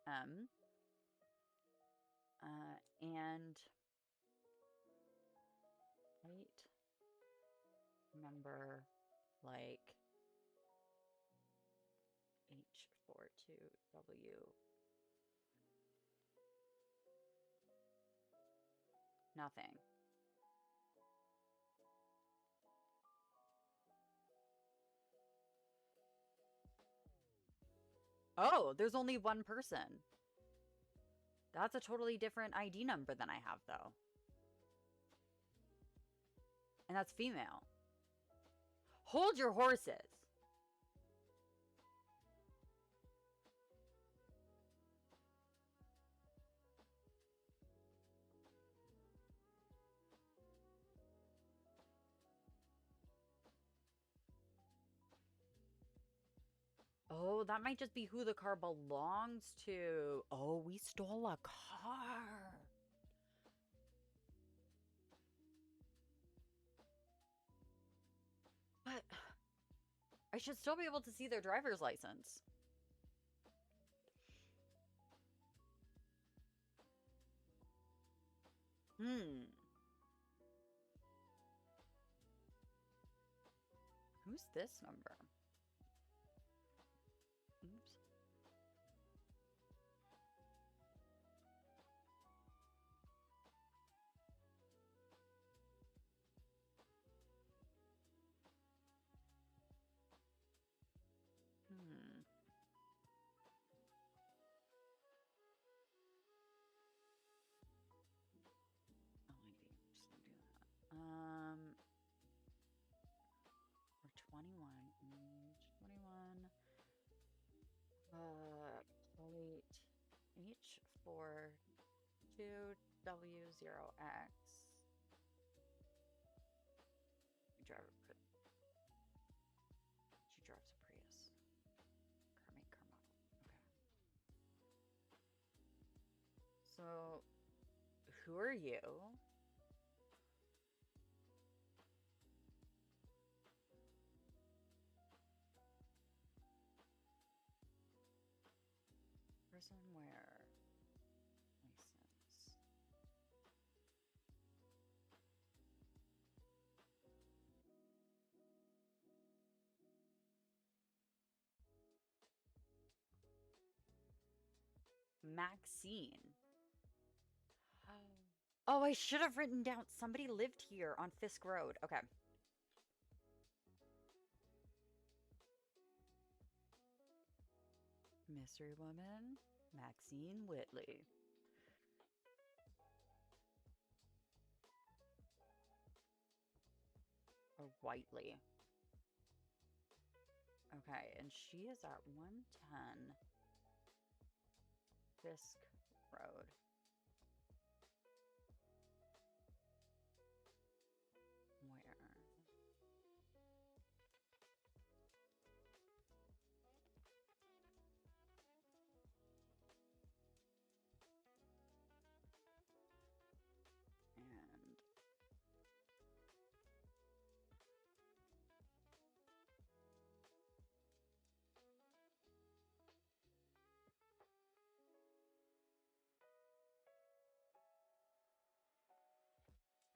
And height number like H42W. Nothing. Oh, there's only one person. That's a totally different ID number than I have, though. And that's female. Hold your horses. Oh, that might just be who the car belongs to. Oh, we stole a car. But I should still be able to see their driver's license. Who's this number? Oops. We're 21 each. 21. Plate H4 2W0X. She drives a Prius. Car make, car model. Okay. So, who are you? Person where? License. Maxine. Oh, I should have written down somebody lived here on Fisk Road. Okay. Mystery woman, Maxine Whitley. Or Whiteley. Okay, and she is at 110 Fisk Road. Where?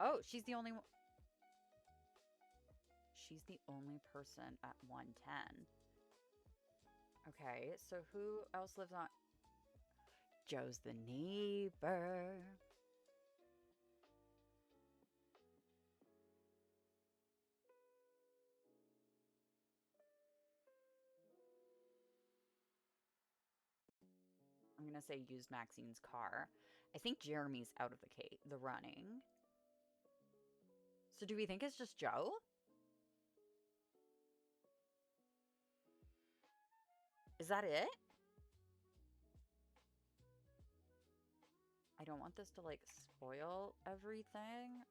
And oh, she's the only one. She's the only person at 110. Okay, so who else lives on? Joe's the neighbor. I'm gonna say use Maxine's car. I think Jeremy's out of the running. So do we think it's just Joe? Is that it? I don't want this to like spoil everything.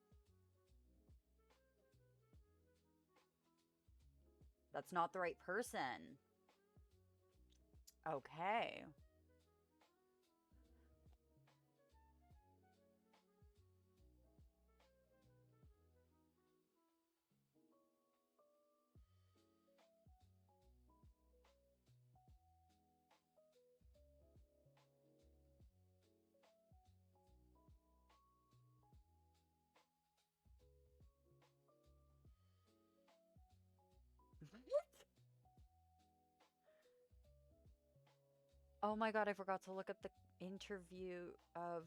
That's not the right person. Okay. Oh my god, I forgot to look at the interview of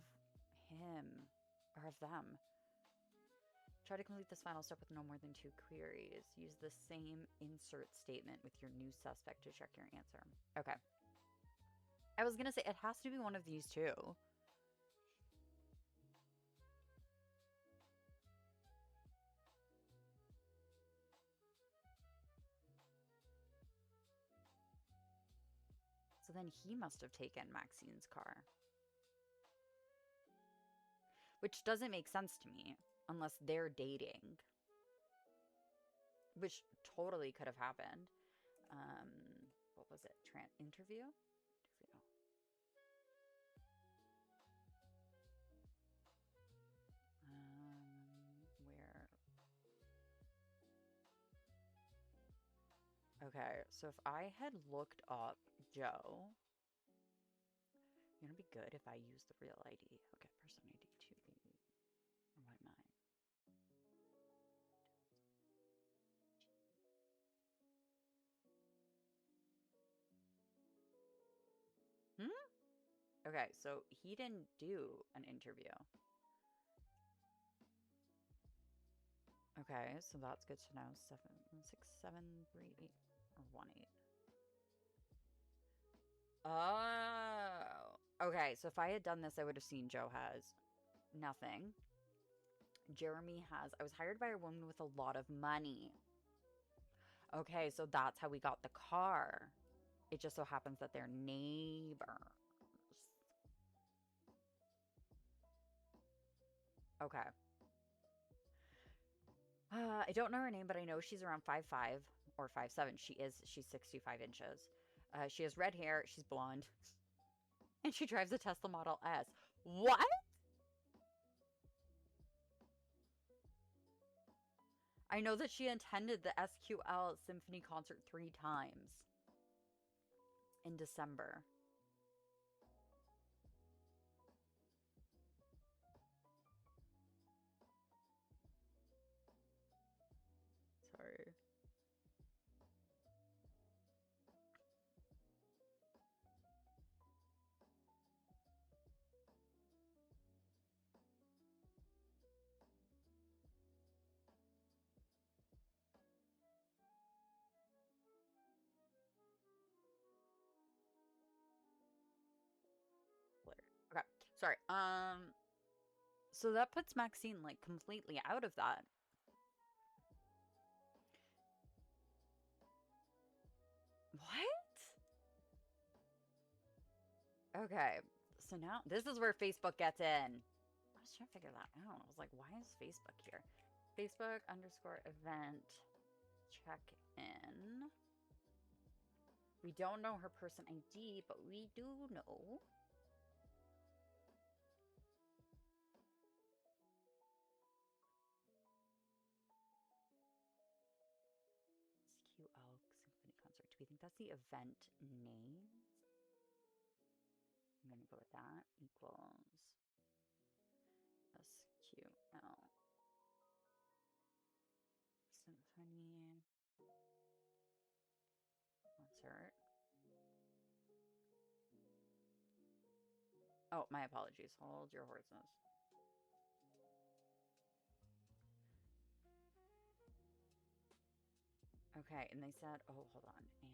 him or of them. Try to complete this final step with no more than 2 queries. Use the same insert statement with your new suspect to check your answer. Okay. I was gonna say, it has to be one of these two. So then he must have taken Maxine's car. Which doesn't make sense to me, unless they're dating. Which totally could have happened. What was it? Interview? Interview. Where? Okay, so if I had looked up Joe, you're gonna be good if I use the real ID. Okay, person ID 280. Or why not? Hmm? Okay, so he didn't do an interview. Okay, so that's good to know. 76738 or 18. Oh. Okay, so if I had done this, I would have seen Joe has nothing. Jeremy has. I was hired by a woman with a lot of money. Okay, so that's how we got the car. It just so happens that they're neighbors. Okay. I don't know her name, but I know she's around 5'5" or 5'7". She's 65 inches. She has red hair. She's blonde. And she drives a Tesla Model S. What? I know that she attended the SQL Symphony concert 3 times in December. Sorry. Sorry. So that puts Maxine, like, completely out of that. What? Okay. So now, this is where Facebook gets in. I was trying to figure that out. I was like, why is Facebook here? Facebook _ event check in. We don't know her person ID, but we do know. SQL Symphony Concert. Do we think that's the event name? I'm going to go with that. Equals SQL Symphony Concert. Oh, my apologies. Hold your horses. Okay, and they said, oh, hold on. And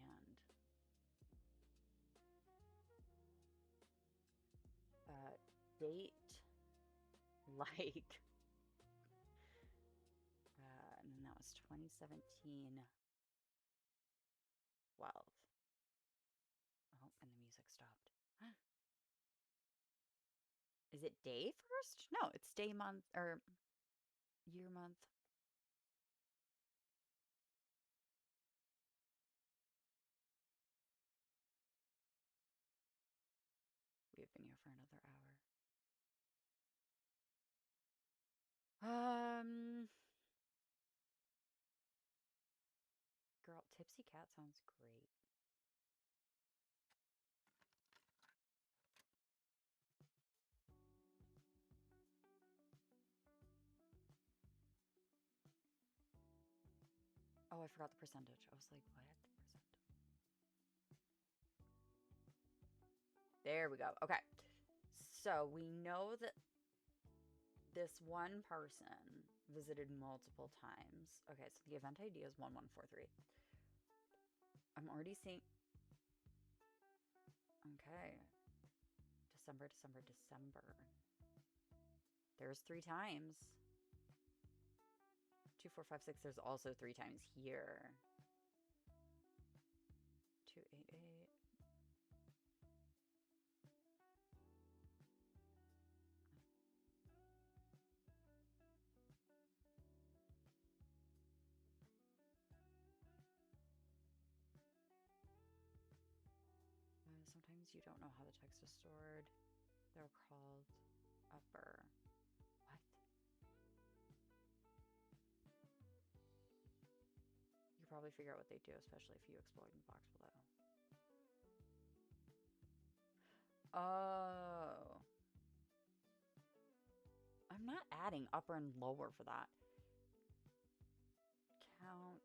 date like, and then that was 2017 12. Oh, and the music stopped. Is it day first? No, it's day, month, or year, month. We have been here for another hour. Girl, Tipsy Cat sounds great. Oh, I forgot the percentage. I was like, what? There we go. Okay. So we know that this one person visited multiple times. Okay, so the event ID is 1143. I'm already seeing. Okay. December, December, December. There's 3 times. 2, 4, 5, 6. There's also 3 times here. 288. Sometimes you don't know how the text is stored. They're called upper. What? You can probably figure out what they do, especially if you explore in the box below. Oh. I'm not adding upper and lower for that. Count.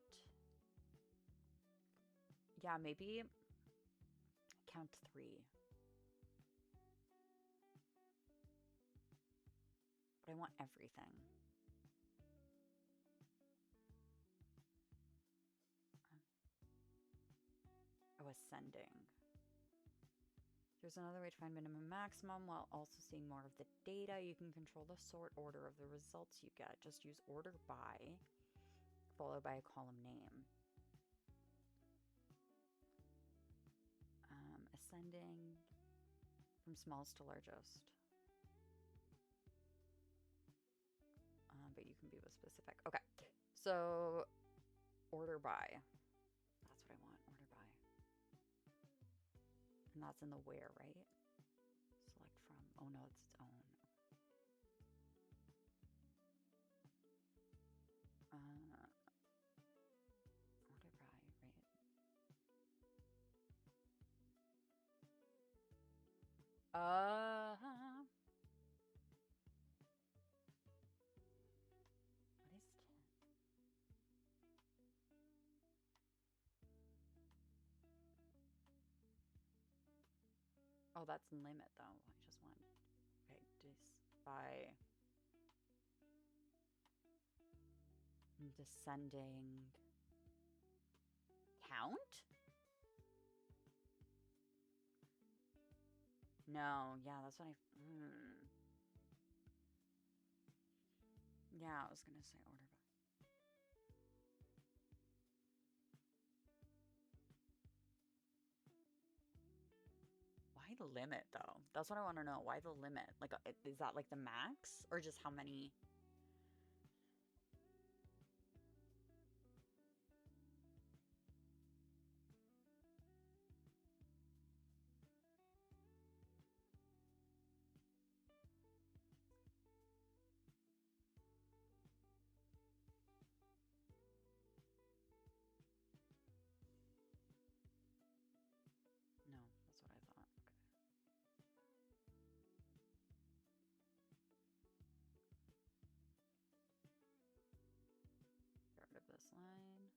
Yeah, maybe count 3. But I want everything. Oh, ascending. There's another way to find minimum maximum while also seeing more of the data. You can control the sort order of the results you get. Just use order by, followed by a column name. Ascending from smallest to largest. But you can be specific. Okay, so order by. That's what I want, order by. And that's in the where, right? Select from. Oh no, it's its own. Order by, right? What is 10? Oh, that's limit though. I just want, okay, just by descending count? No, yeah, that's what I, Yeah, I was gonna say order by. Why the limit though? That's what I want to know. Why the limit? Like, is that like the max or just how many? No, that's what I thought. Okay. Get rid of this line.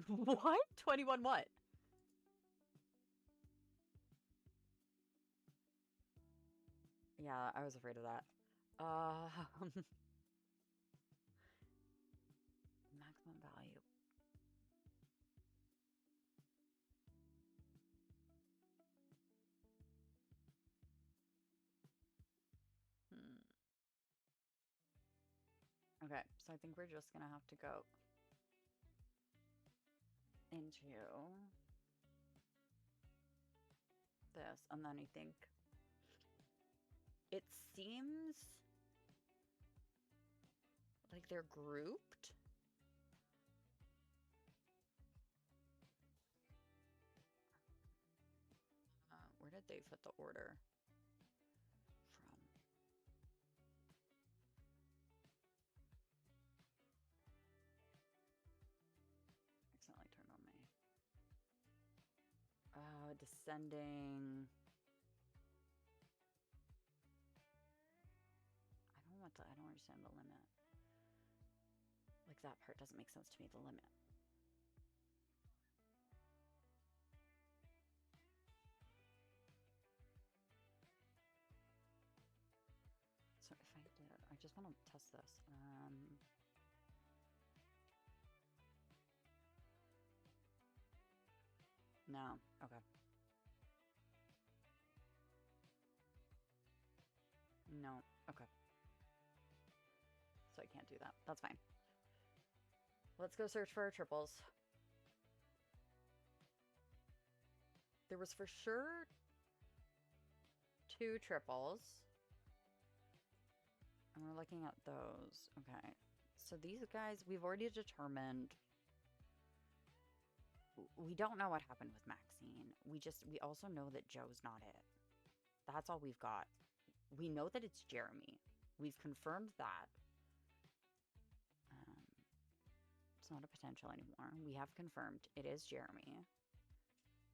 What? 21 what? Yeah, I was afraid of that. Maximum value. Hmm. Okay, so I think we're just gonna have to go into this, and then I think it seems like they're grouped. Where did they put the order from? Accidentally turned on my descending. I don't understand the limit. Like that part doesn't make sense to me, the limit. So if I did, I just want to test this. No, okay. No, okay. So I can't do that. That's fine. Let's go search for our triples. There was for sure 2 triples. And we're looking at those. Okay. So these guys, we've already determined. We don't know what happened with Maxine. We also know that Joe's not it. That's all we've got. We know that it's Jeremy. We've confirmed that. It's not a potential anymore. We have confirmed it is Jeremy.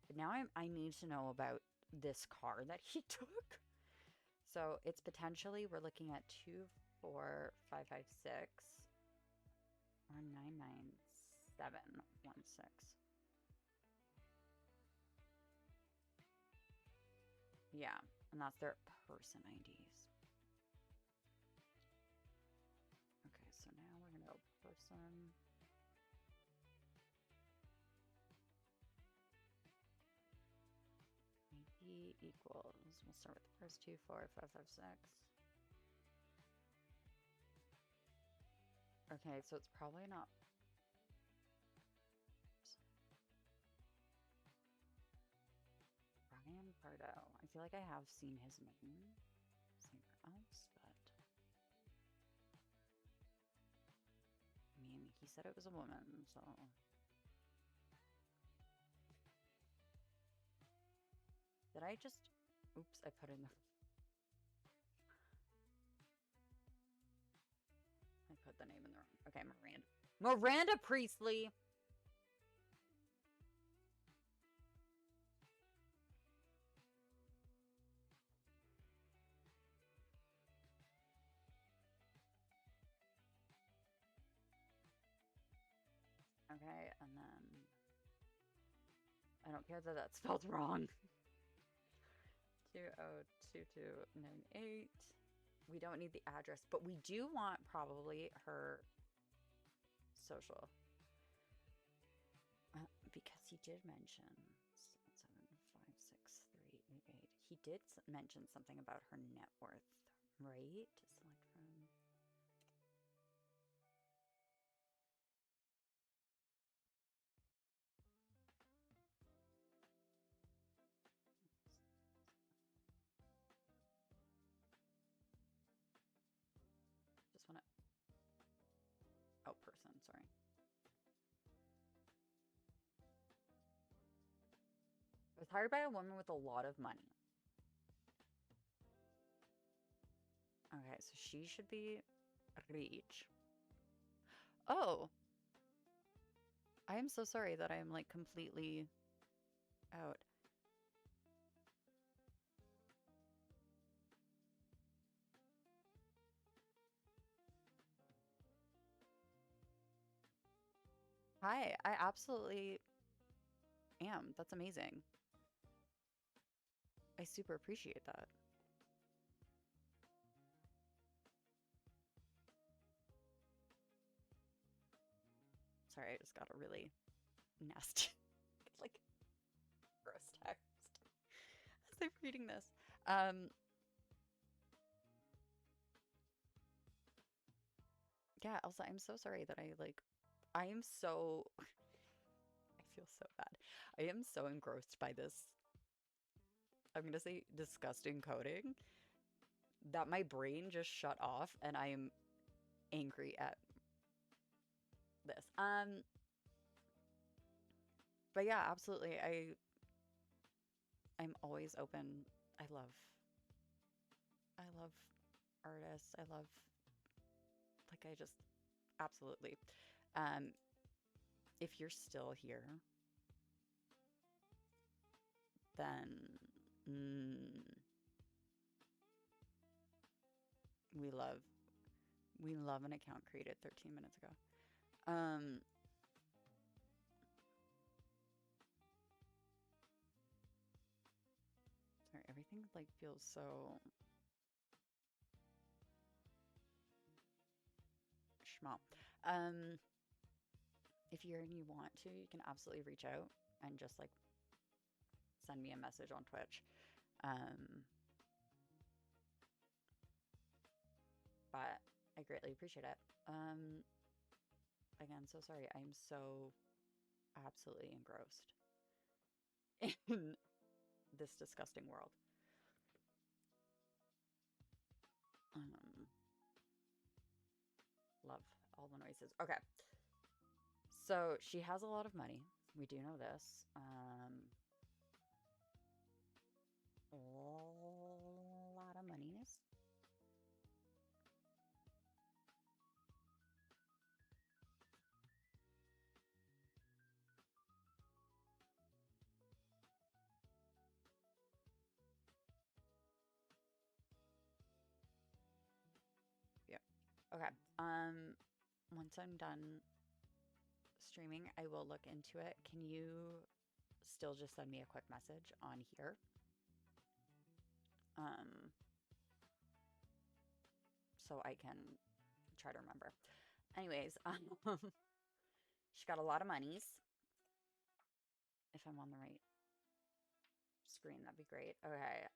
But now I need to know about this car that he took. So it's potentially, we're looking at 24556 or 99716. Yeah, and that's their person IDs. Okay, so now we're gonna go person. ID equals, we'll start with the first 24556. Okay, so it's probably not. Brian Pardo. I feel like I have seen his name somewhere else, but I mean, he said it was a woman, so. Did I just, oops, I put in the, I put the name in the wrong, okay, Miranda Priestley. Okay, and then, I don't care that that's spelled wrong. 202298. We don't need the address, but we do want probably her social. Because he did mention 756 did mention something about her net worth, right? Select from. Just want to. Oh, person, sorry. Was hired by a woman with a lot of money. Okay, so she should be rich. Oh, I am so sorry that I am like completely out. Hi, I absolutely am. That's amazing. I super appreciate that. Sorry, I just got a really nasty, like, gross text as I'm reading this. Yeah, Elsa, I'm so sorry that I am so, I feel so bad. I am so engrossed by this, I'm gonna say disgusting coding, that my brain just shut off and I am angry at this. But yeah, absolutely. I'm always open. I love artists. I love like I just absolutely. Um, if you're still here, then mm, we love we love an account created 13 minutes ago. Um, sorry, everything like feels so schmal. Um, if you're and you want to, you can absolutely reach out and just like send me a message on Twitch. Um, but I greatly appreciate it. Again, so sorry. I'm so absolutely engrossed in this disgusting world. Um, love all the noises. Okay. So she has a lot of money. We do know this. A lot of monies. Yeah. Okay. Once I'm done streaming, I will look into it. Can you still just send me a quick message on here? Um, so I can try to remember. Anyways, she got a lot of monies. If I'm on the right screen, that'd be great. Okay.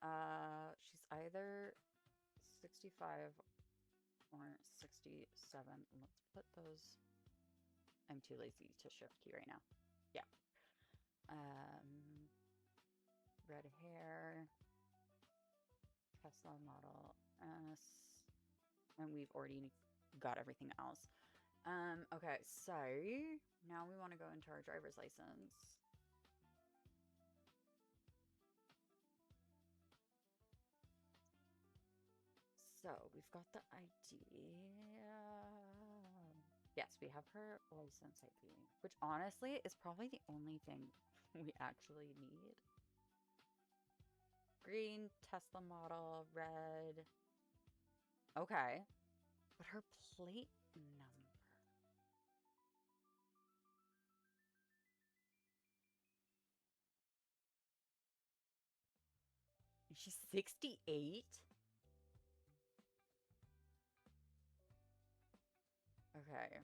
She's either 65 or 67. Let's put those. I'm too lazy to shift key right now. Yeah. Um, red hair, Tesla Model S, and we've already got everything else. Okay, so now we want to go into our driver's license. So we've got the ID. Yes, we have her license ID, which honestly is probably the only thing we actually need. Green, Tesla model, red. Okay. But her plate number. She's 68? Okay.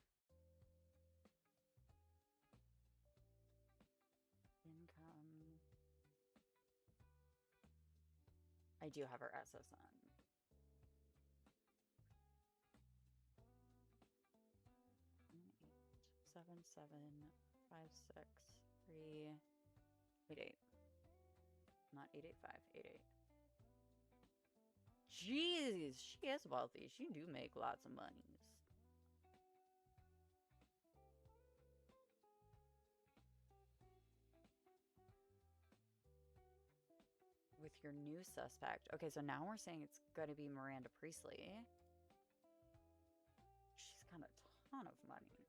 Income. I do have her SSN. 7756388. Not 885, 88. Jeez, she is wealthy. She do make lots of monies. With your new suspect. Okay, so now we're saying it's gonna be Miranda Priestley. She's got a ton of money.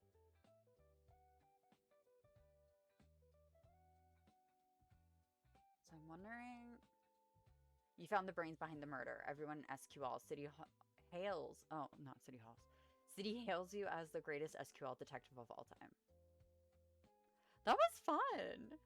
So I'm wondering... You found the brains behind the murder. Everyone in SQL City hails... Oh, not City Halls. City hails you as the greatest SQL detective of all time. That was fun!